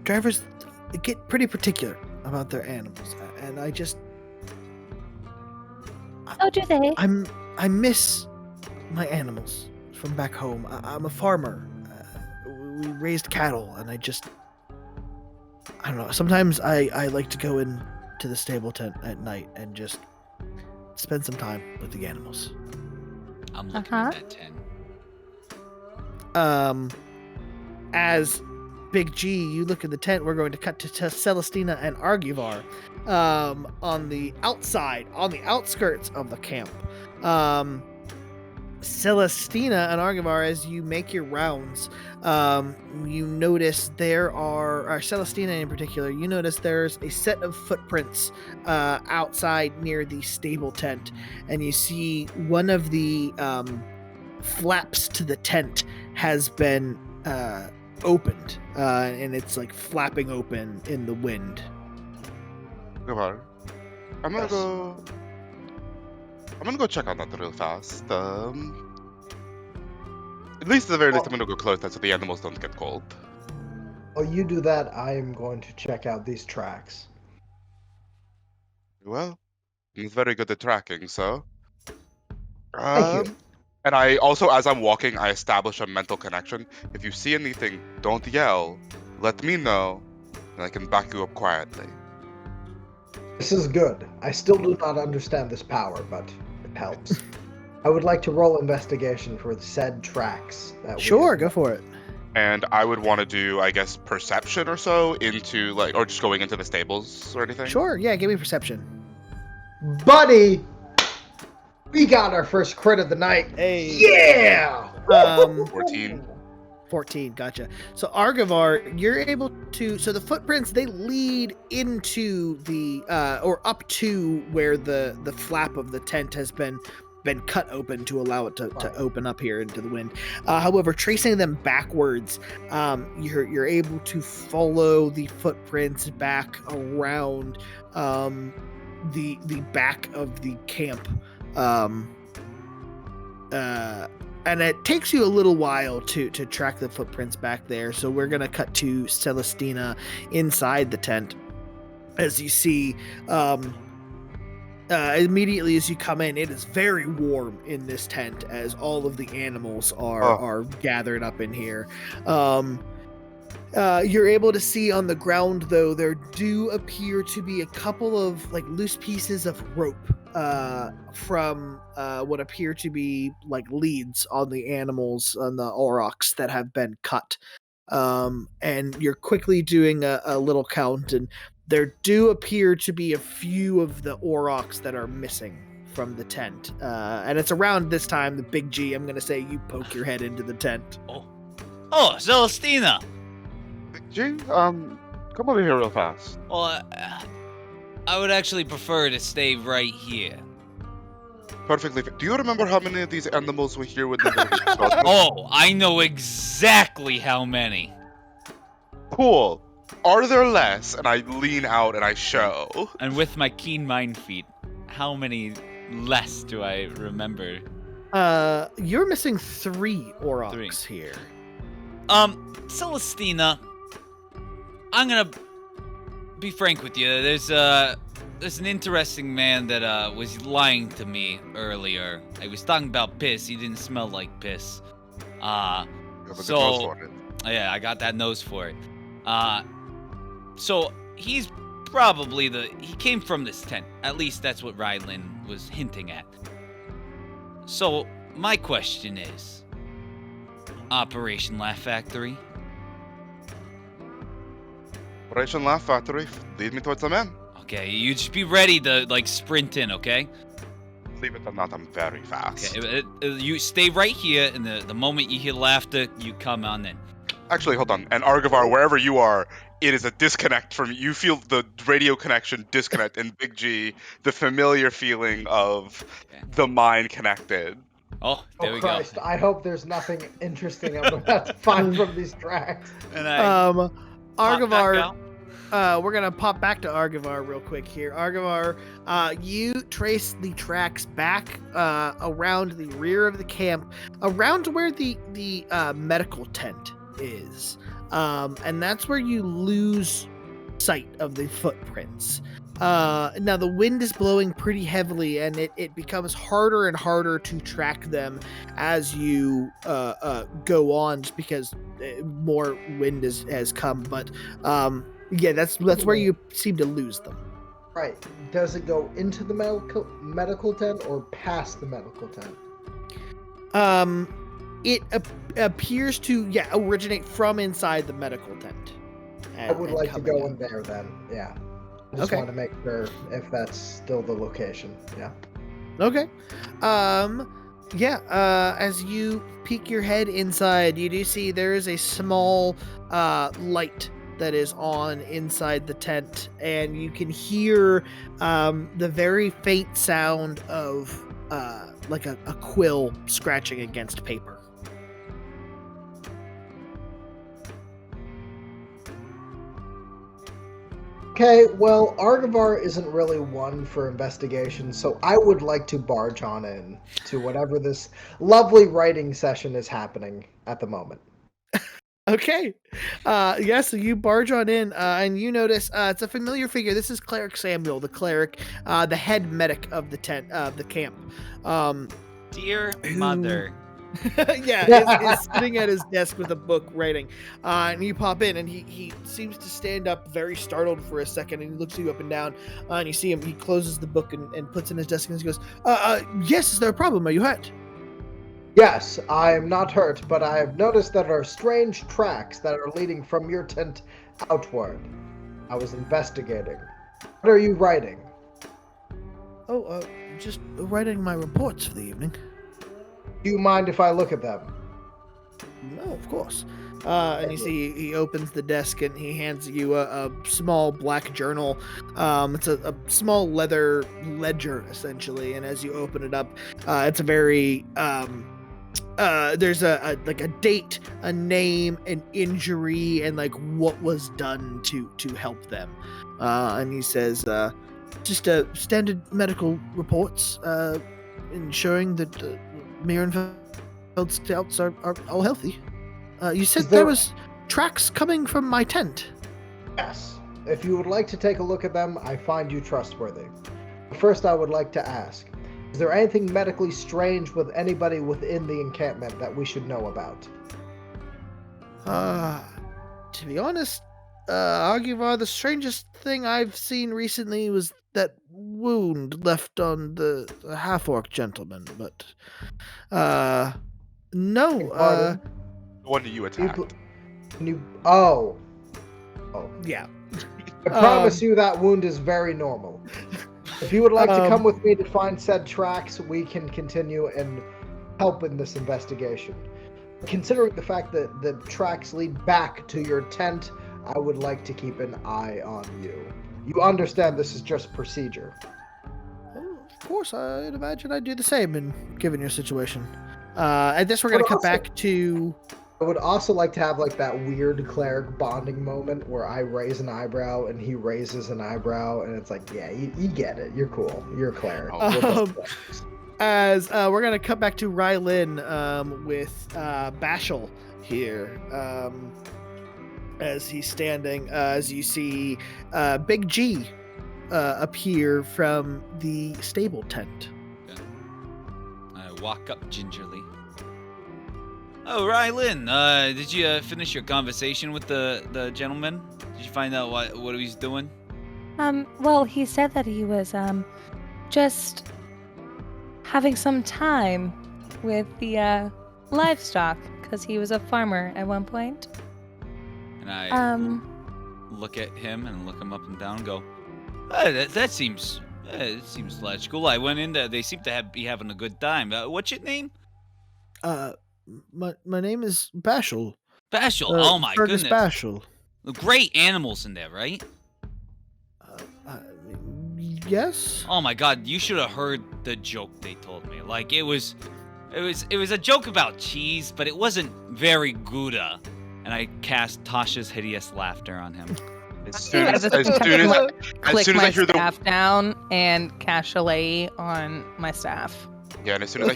get pretty particular about their animals, and I just... Oh, do they? I miss my animals from back home. I'm a farmer. We raised cattle, and I don't know. Sometimes I like to go into the stable tent at night and just spend some time with the animals. I'm looking at that tent. As Big G, you look at the tent, we're going to cut to Celestina and Arguvar on the outside, on the outskirts of the camp. Celestina and Arguvar, as you make your rounds, you notice or Celestina in particular, you notice there's a set of footprints outside near the stable tent, and you see one of the flaps to the tent has been opened, and it's flapping open in the wind. I'm gonna go check on that real fast. At least at the very least, I'm gonna go close that so the animals don't get cold. While you do that, I am going to check out these tracks. Well, he's very good at tracking, so. Thank you. And I also, as I'm walking, I establish a mental connection. If you see anything, don't yell. Let me know, and I can back you up quietly. This is good. I still do not understand this power, but it helps. I would like to roll investigation for the said tracks. Sure, go for it. And I would want to do, I guess, perception or so into, or just going into the stables or anything? Sure, yeah, give me perception. Buddy! We got our first crit of the night. Hey. Yeah! 14. 14, gotcha. So Arguvar, you're able to. So the footprints they lead into the or up to where the flap of the tent has been cut open to allow it to open up here into the wind. However, tracing them backwards, you're able to follow the footprints back around the back of the camp. And it takes you a little while to track the footprints back there. So we're going to cut to Celestina inside the tent. As you see, immediately as you come in, it is very warm in this tent as all of the animals are gathered up in here. You're able to see on the ground, though, there do appear to be a couple of like loose pieces of rope from what appear to be like leads on the animals, on the aurochs that have been cut. And you're quickly doing a little count, and there do appear to be a few of the aurochs that are missing from the tent. And it's around this time, the big G, I'm going to say you poke your head into the tent. Oh, Celestina! G, come over here real fast. Well, I would actually prefer to stay right here. Perfectly. Do you remember how many of these animals were here with the Oh, I know exactly how many. Cool. Are there less? And I lean out and I show. And with my keen mind feat, how many less do I remember? You're missing 3 aurochs here. Celestina, I'm gonna be frank with you. There's an interesting man that was lying to me earlier. I was talking about piss. He didn't smell like piss. Yeah, I got that nose for it. So he's probably he came from this tent. At least that's what Rylin was hinting at. So my question is, Operation Laugh Factory? Operation Laugh Factory, lead me towards the man. Okay, you just be ready to like sprint in, okay? Believe it or not, I'm very fast. Okay, you stay right here, and the moment you hear laughter, you come on in. Actually, hold on. And Arguvar, wherever you are, it is a disconnect from you. Feel the radio connection disconnect, and Big G, the familiar feeling of the mind connected. Oh, there we Christ, go. I hope there's nothing interesting I'm about to find from these tracks. And Arguvar, we're gonna pop back to Arguvar real quick here. Arguvar, you trace the tracks back around the rear of the camp, around where the medical tent is, and that's where you lose sight of the footprints. Now the wind is blowing pretty heavily, and it becomes harder and harder to track them as you go on, just because more wind has come. But yeah, that's where you seem to lose them. Right. Does it go into the medical tent or past the medical tent? It appears to originate from inside the medical tent. I would like to go in there then. Yeah. I just want to make sure if that's still the location. Yeah. Okay. As you peek your head inside, you do see there is a small light that is on inside the tent, and you can hear the very faint sound of like a quill scratching against paper. Okay, well, Arguvar isn't really one for investigation, so I would like to barge on in to whatever this lovely writing session is happening at the moment. Okay. So you barge on in, and you notice it's a familiar figure. This is Cleric Samuel, the cleric, the head medic of the tent, the camp. Dear mother. Is sitting at his desk with a book writing. And you pop in, and he seems to stand up very startled for a second, and he looks you up and down, and you see him, he closes the book and puts it in his desk, and he goes, yes, is there a problem? Are you hurt? Yes, I am not hurt, but I have noticed that there are strange tracks that are leading from your tent outward. I was investigating. What are you writing? Just writing my reports for the evening. Do you mind if I look at them? No, of course. And you see he opens the desk and he hands you a small black journal. It's a small leather ledger, essentially. And as you open it up, it's a very... there's a date, a name, an injury, and like what was done to help them. And he says, just standard medical reports, ensuring that Mirenfeld scouts are all healthy. You said there was tracks coming from my tent. Yes. If you would like to take a look at them, I find you trustworthy. First, I would like to ask, is there anything medically strange with anybody within the encampment that we should know about? To be honest, Arguvar, the strangest thing I've seen recently was that wound left on the half-orc gentleman, but, no, The one that you attacked. Oh. Yeah. I promise you that wound is very normal. If you would like to come with me to find said tracks, we can continue and help in this investigation. Considering the fact that the tracks lead back to your tent, I would like to keep an eye on you. You understand this is just procedure. Of course, I'd imagine I'd do the same given your situation. I guess we're going to cut back to... I would also like to have like that weird cleric bonding moment where I raise an eyebrow and he raises an eyebrow, and it's like, yeah, you get it. You're cool. You're a cleric. As we're going to cut back to Rylin with Bashal here. As he's standing, as you see Big G appear from the stable tent. Okay. I walk up gingerly. Oh, Rylin, did you finish your conversation with the gentleman? Did you find out what he's doing? Well, he said that he was, just having some time with the, livestock, because he was a farmer at one point. And I look at him and look him up and down and go, that seems logical. I went in there, they seem to be having a good time. What's your name? My name is Bashal. Bashal, oh my Fergus goodness. Bashal. Great animals in there, right? Yes. Oh my god, you should have heard the joke they told me. Like it was a joke about cheese, but it wasn't very Gouda. And I cast Tasha's hideous laughter on him. As soon as I hear the staff down and cast Chalet on my staff. Yeah, and as soon as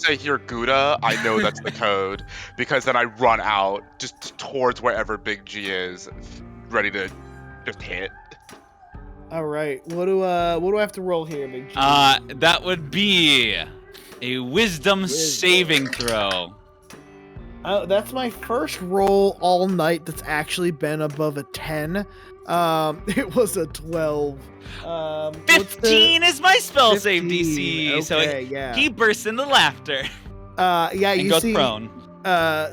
I hear Gouda, I know that's the code, because then I run out just towards wherever Big G is, ready to just hit. All right, what do I have to roll here, Big G? That would be a wisdom saving throw. That's my first roll all night that's actually been above a 10. It was a 12. 15 is my spell 15, save DC, okay, so yeah. he bursts into laughter. Yeah, and you goes see prone.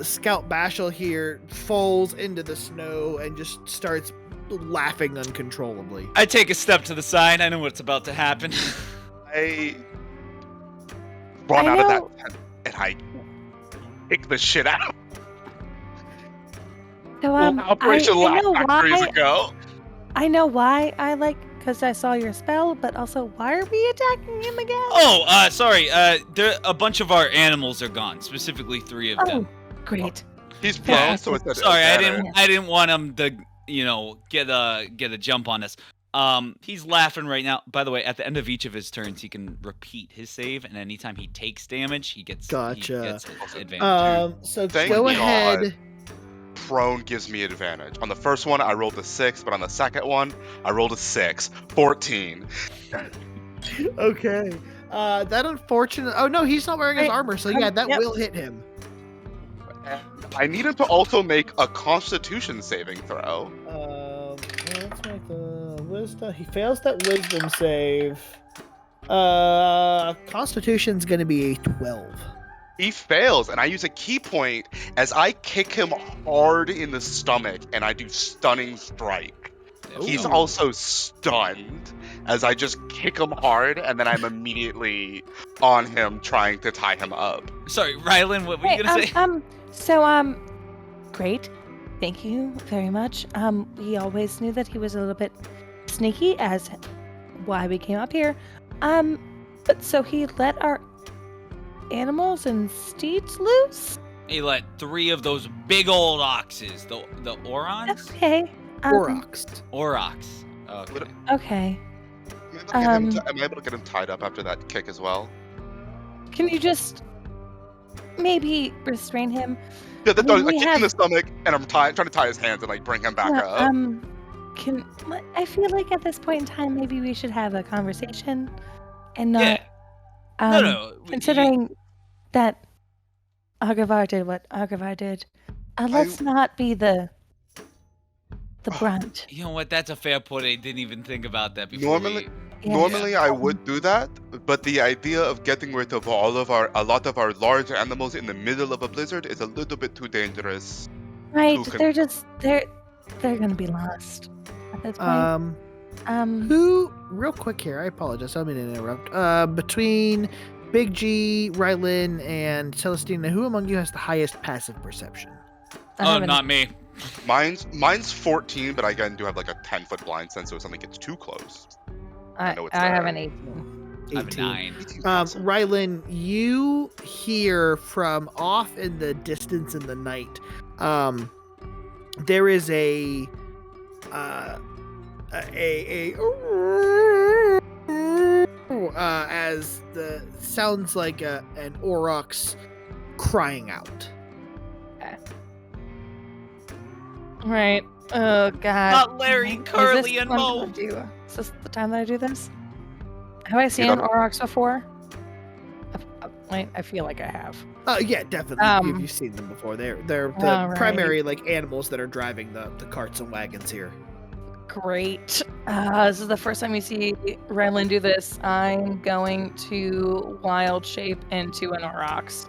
Scout Bashal here falls into the snow and just starts laughing uncontrollably. I take a step to the side. I know what's about to happen. I run out of that tent and I kick the shit out. So, Operation Laugh Factories ago. I know why because I saw your spell, but also why are we attacking him again? Oh, sorry. A bunch of our animals are gone. Specifically, 3 of them. Great. He's prone, so it's sorry. I didn't want him to, get a jump on us. He's laughing right now. By the way, at the end of each of his turns, he can repeat his save, and anytime he takes damage, he gets his advantage. So Thank go God. ahead. Prone gives me advantage. On the first one, I rolled a 6, but on the second one, I rolled a 6. 14. Okay. That unfortunate. Oh no, he's not wearing his armor, so yeah, that will hit him. I need him to also make a Constitution saving throw. Let's make the wisdom. He fails that wisdom save. Constitution's gonna be a 12. He fails, and I use a key point as I kick him hard in the stomach, and I do Stunning Strike. Ooh. He's also stunned as I just kick him hard, and then I'm immediately on him trying to tie him up. Sorry, Rylin, what were you gonna say? So, great. Thank you very much. We always knew that he was a little bit sneaky, as why we came up here. But so he let our animals and steeds loose? He let 3 of those big old oxes, the Orons? Okay. Aurochs. Aurochs. Okay. Okay. Am I able to get him tied up after that kick as well? Can you just maybe restrain him? Yeah, I mean, a we kick in have- the stomach, and I'm trying to tie his hands and like bring him back up. I feel like at this point in time, maybe we should have a conversation and not. Yeah. No. Considering that Arguvar did what Arguvar did, let's not be the brunt. You know what? That's a fair point. I didn't even think about that before. Normally I would do that, but the idea of getting rid of a lot of our large animals in the middle of a blizzard is a little bit too dangerous. Right? They're gonna be lost at this point. Who, real quick here, I apologize, I don't mean to interrupt. Between Big G, Rylin, and Celestina, who among you has the highest passive perception? Not me. Mine's 14, but I again do have like a 10-foot blind sense, so if something gets too close, I know it's I there. have an 18. I have a 9. Rylin, you hear from off in the distance in the night. There is as the sounds like an aurochs crying out. Okay. Right. Oh God. Not Larry, Curly, and Mo. Is this the time that I do this? Have I seen aurochs before? I feel like I have. Yeah, definitely. You've seen them before. They're the primary like animals that are driving the carts and wagons here. Great. This is the first time you see Rylin do this. I'm going to wild shape into an aurochs,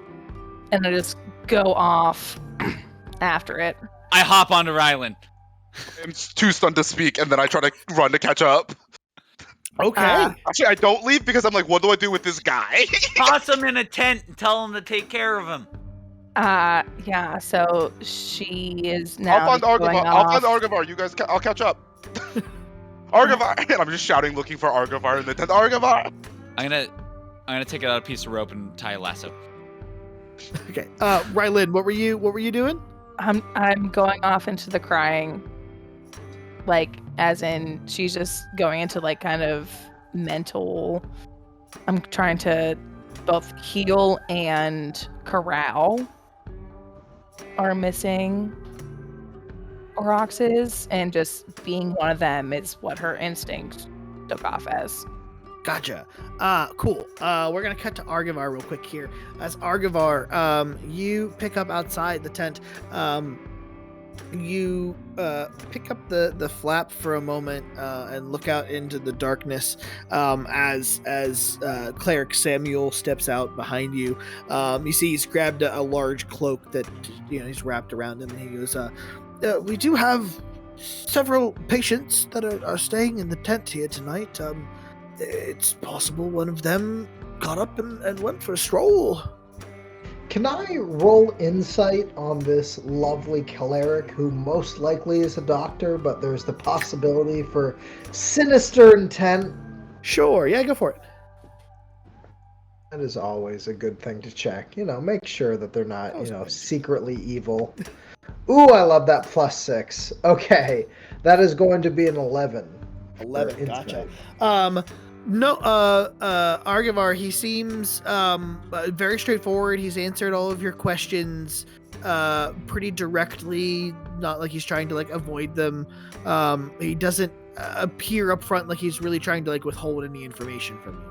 and I just go off after it. I hop onto Rylin. I'm too stunned to speak, and then I try to run to catch up. Okay. Actually, I don't leave because I'm like, what do I do with this guy? Toss him in a tent and tell him to take care of him. Yeah. So she is now. I'll find Arguvar. You guys, I'll catch up. Arguvar, and I'm just shouting, looking for Arguvar in the tent. Arguvar. I'm gonna take out a piece of rope and tie a lasso. Okay. Rylin, what were you doing? I'm going off into the crying. Like, as in, she's just going into, like, kind of mental... I'm trying to both heal and corral our missing aurochs, and just being one of them is what her instinct took off as. Gotcha. Cool. We're gonna cut to Arguvar real quick here. As Arguvar, you pick up outside the tent. You pick up the flap for a moment and look out into the darkness as Cleric Samuel steps out behind you. You see he's grabbed a large cloak that he's wrapped around him, and he goes, we do have several patients that are staying in the tent here tonight. It's possible one of them got up and went for a stroll. Can I roll insight on this lovely cleric who most likely is a doctor, but there's the possibility for sinister intent? Sure, yeah, go for it. That is always a good thing to check. Make sure that they're not, secretly evil. Ooh, I love that +6. Okay, that is going to be an 11. 11, gotcha. No, Arguvar, he seems very straightforward. He's answered all of your questions pretty directly, not like he's trying to avoid them. He doesn't appear up front like he's really trying to withhold any information from you.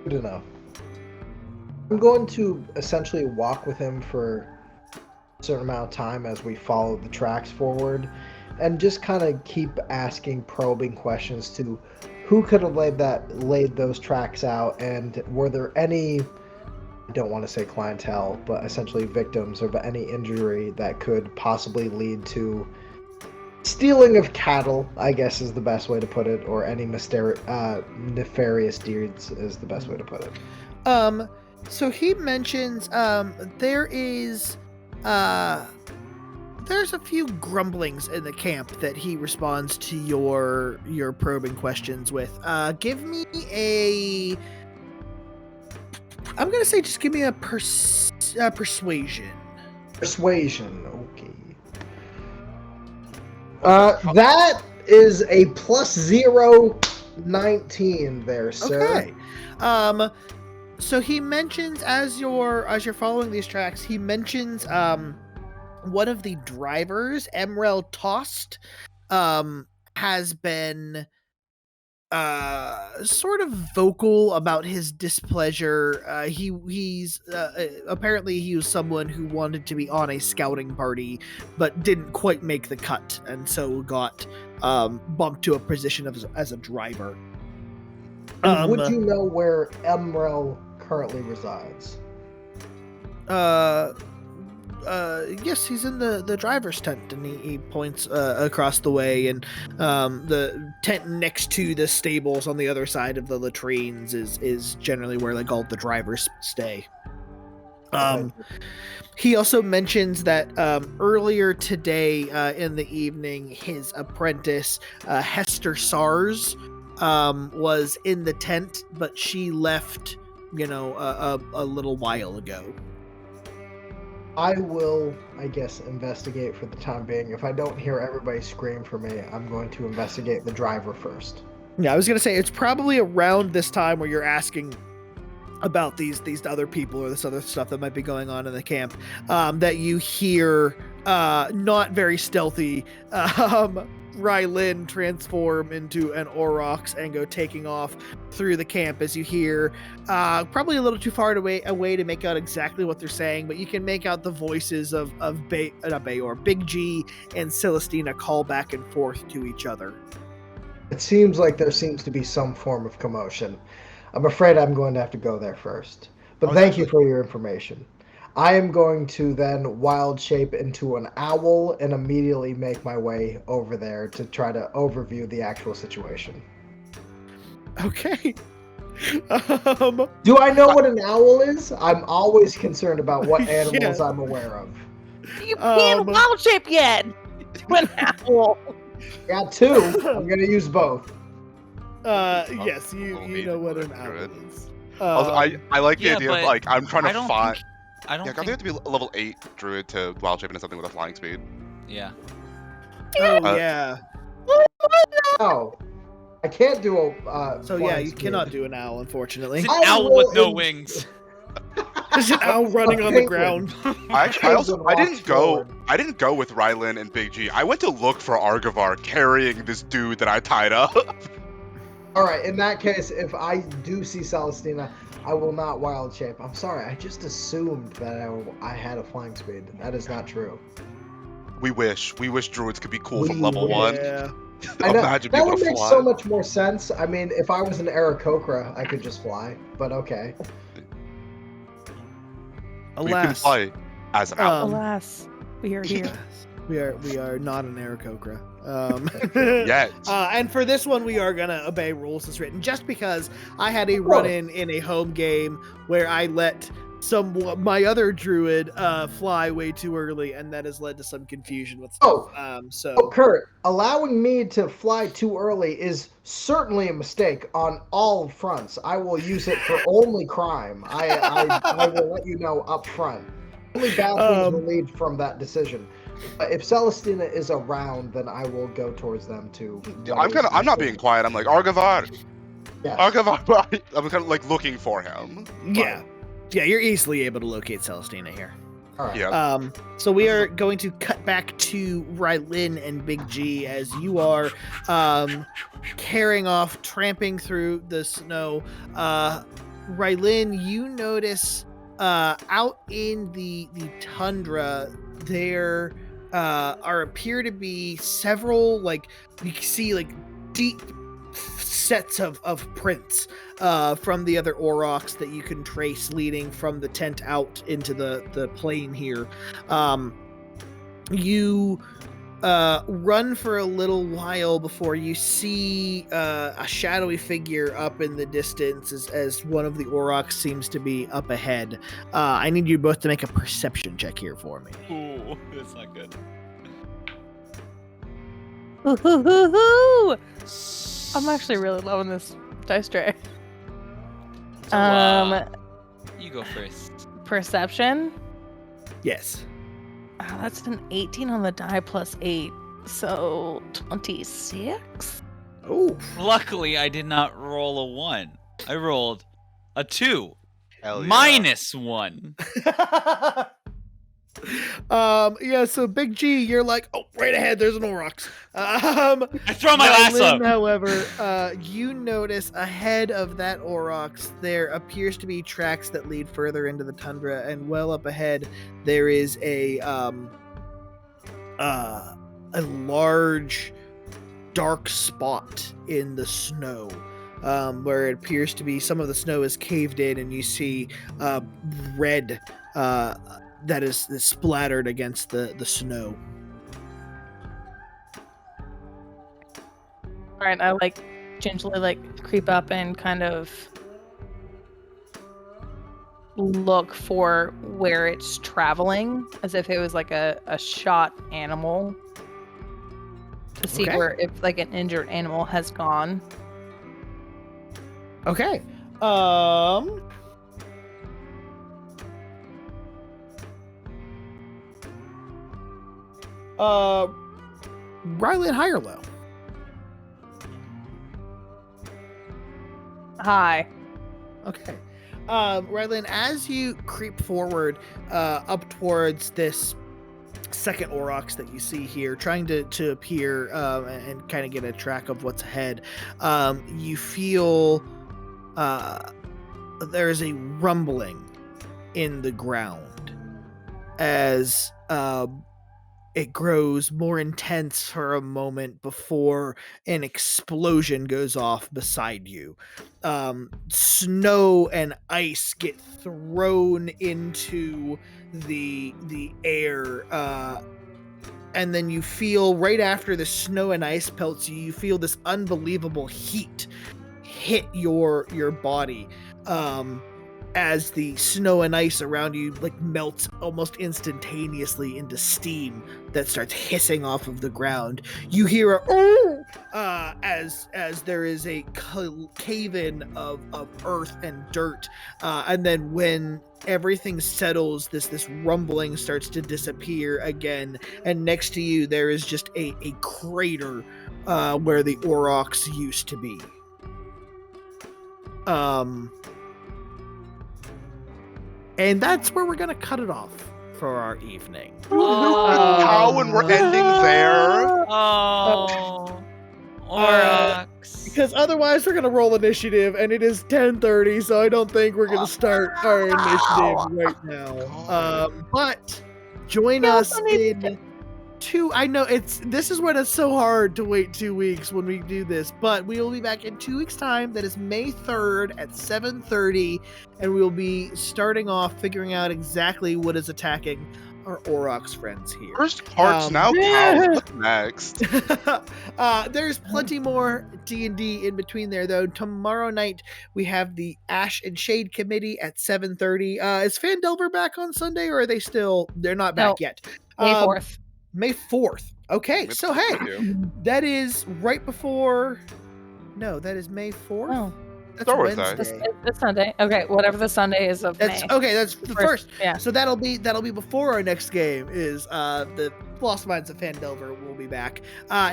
Good enough. I'm going to essentially walk with him for a certain amount of time as we follow the tracks forward, and just kind of keep asking probing questions to who could have laid those tracks out, and were there any, I don't want to say clientele, but essentially victims of any injury that could possibly lead to stealing of cattle, I guess is the best way to put it, or any nefarious deeds is the best way to put it. So he mentions there is there's a few grumblings in the camp that he responds to your probing questions with. Give me a... I'm going to say just give me a persuasion. Persuasion, okay. That is a +0, 19 there, sir. Okay. So he mentions as you're following these tracks, he mentions one of the drivers, Emerald Tost, has been sort of vocal about his displeasure. He's apparently he was someone who wanted to be on a scouting party but didn't quite make the cut, and so got bumped to a position as a driver. And would you know where Emerald currently resides? Yes, he's in the driver's tent, and he points across the way, and the tent next to the stables on the other side of the latrines is generally where like all the drivers stay. He also mentions that earlier today in the evening, his apprentice Hester Sars was in the tent, but she left, a little while ago. I will, I guess, investigate for the time being. If I don't hear everybody scream for me, I'm going to investigate the driver first. Yeah, I was going to say, it's probably around this time where you're asking about these other people or this other stuff that might be going on in the camp, that you hear, not very stealthy, Rylin transform into an Aurochs and go taking off through the camp as you hear, probably a little too far away to make out exactly what they're saying, but you can make out the voices of Big G and Celestina call back and forth to each other. It seems like there seems to be some form of commotion. I'm afraid I'm going to have to go there first. But thank you for your information. I am going to then wild shape into an owl and immediately make my way over there to try to overview the actual situation. Okay. Do I know what an owl is? I'm always concerned about what animals I'm aware of. You can't wild shape yet. An owl. Got two. I'm going to use both. Yes, you know what an owl is. Also, I like the idea of like I'm trying to find. I don't think you have to be level 8 druid to wild shape into something with a flying speed. Yeah. Oh yeah. Oh, I can't do a. So yeah, you cannot do an owl, unfortunately. It's an owl with no wings. There's an owl running on the ground. I didn't go with Rylin and Big G. I went to look for Arguvar carrying this dude that I tied up. All right, in that case, if I do see Celestina, I will not wild shape. I'm sorry, I just assumed that I had a flying speed. That is not true. We wish druids could be cool from level 1. Yeah. I know. Imagine that being able would to make fly. so much more sense. I mean, if I was an Aarakocra, I could just fly, but okay. We can Alas. fly as an owl. Alas, we are here. We are not an Aarakocra. Yet. And for this one, we are gonna obey rules as written, just because I had a run-in in a home game where I let my other druid fly way too early, and that has led to some confusion with stuff. Kurt, allowing me to fly too early is certainly a mistake on all fronts. I will use it for only crime. I will let you know up front. Only bad things will lead from that decision. If Celestina is around, then I will go towards them too. I'm not being quiet. I'm like Arguvar. Yes. Arguvar. I'm kind of like looking for him. Yeah. Yeah, you're easily able to locate Celestina here. All right. Yeah. So we are going to cut back to Rylin and Big G as you are carrying off, tramping through the snow. Rylin, you notice out in the tundra there appear to be several, like, you can see like deep sets of prints from the other Aurochs that you can trace leading from the tent out into the plain here. You run for a little while before you see a shadowy figure up in the distance as one of the Aurochs seems to be up ahead. I need you both to make a perception check here for me. Ooh, that's not good. Ooh. I'm actually really loving this dice tray. So, you go first. Perception. Yes. Oh, that's an 18 on the die plus 8, so 26. Oh. Luckily, I did not roll a 1. I rolled a 2. Hell yeah. Minus 1. Yeah, so Big G, you're like, oh, right ahead, there's an Aurochs. I throw my lasso. Rylin, however, you notice ahead of that Aurochs, there appears to be tracks that lead further into the tundra, and well up ahead, there is a large, dark spot in the snow. Where it appears to be some of the snow is caved in, and you see red that is splattered against the snow. All right, I gingerly creep up and kind of look for where it's traveling, as if it was like a shot animal, to see where if an injured animal has gone. Okay. Rylin, high or low? High. Okay. Rylin, as you creep forward up towards this second Aurochs that you see here, trying to appear and kind of get a track of what's ahead, you feel there's a rumbling in the ground as it grows more intense for a moment before an explosion goes off beside you. Snow and ice get thrown into the air, and then you feel right after the snow and ice pelts you feel this unbelievable heat hit your body, as the snow and ice around you melts almost instantaneously into steam that starts hissing off of the ground. You hear a "oh!" As there is a cave-in of earth and dirt, and then when everything settles, this rumbling starts to disappear again, and next to you there is just a crater where the Aurochs used to be. And that's where we're going to cut it off for our evening. How when we're ending there? Oh. Aurochs. Because otherwise we're going to roll initiative, and it is 10:30, so I don't think we're going to start our initiative right now. But join us in 2. I know this is when it's so hard to wait 2 weeks when we do this, but we will be back in 2 weeks' time. That is May 3rd at 7:30, and we will be starting off figuring out exactly what is attacking our Aurochs friends here. First hearts now count. What's next? There's plenty more D&D in between there, though. Tomorrow night we have the Ash and Shade Committee at 7:30. Is Fandelver back on Sunday, or are they still? They're not back yet. May 4th. May 4th. Okay, so hey, that is right before. No, that is May 4th. Oh. That's Wednesday. This Sunday. Okay, whatever the Sunday is of May. Okay, that's the first. Yeah. So that'll be before our next game is the Lost Minds of Fandelver will be back.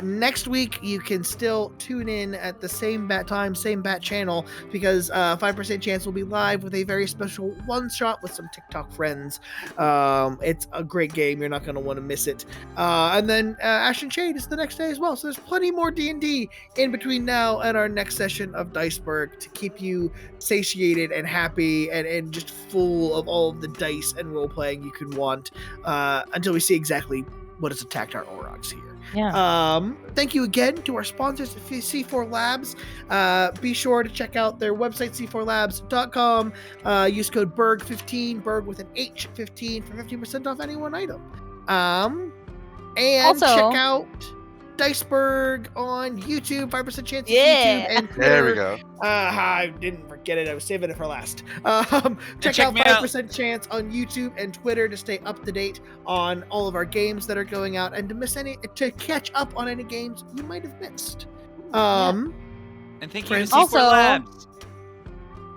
Next week you can still tune in at the same bat time, same bat channel, because 5% chance will be live with a very special one shot with some TikTok friends. It's a great game. You're not going to want to miss it. And then Ash and Shade is the next day as well. So there's plenty more D&D in between now and our next session of Diceburgh to keep you satiated and happy and just full of all of the dice and role playing you could want until we see exactly what has attacked our Aurochs here. Yeah. Thank you again to our sponsors, C4 Labs. Be sure to check out their website, c4labs.com. Use code BERG15, BERG with an H, 15 for 15% off any one item. And Also- check out Diceburgh on YouTube, 5% chance Yeah. YouTube and Twitter. There we go. I didn't forget it. I was saving it for last. Check check out me out. 5% chance on YouTube and Twitter to stay up to date on all of our games that are going out and to catch up on any games you might have missed. And thank you to Friends. C4 Also- Labs.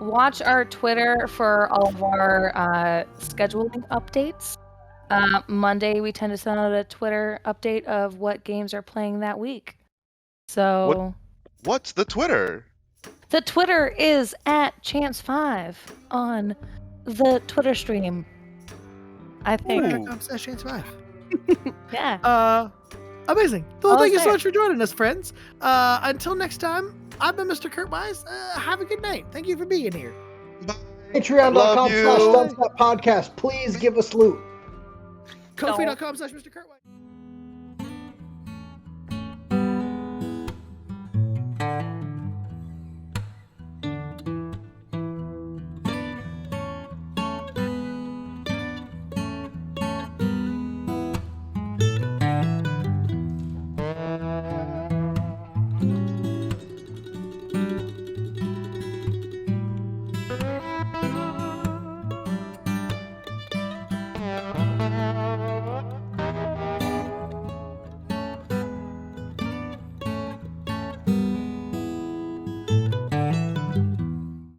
Watch our Twitter for all of our scheduling updates. Monday, we tend to send out a Twitter update of what games are playing that week. So What's the Twitter? the Twitter is at Chance5 on the Twitter stream. I think. Chance5. Yeah. Amazing. Well, All thank you is so there. much for joining us, friends. Until next time, I've been Mr. Kurt Wise. Have a good night. Thank you for being here. Patreon.com/Dumbstep Love you. podcast. Please give us loot. Ko-fi.com/Mr. Kurt Wise.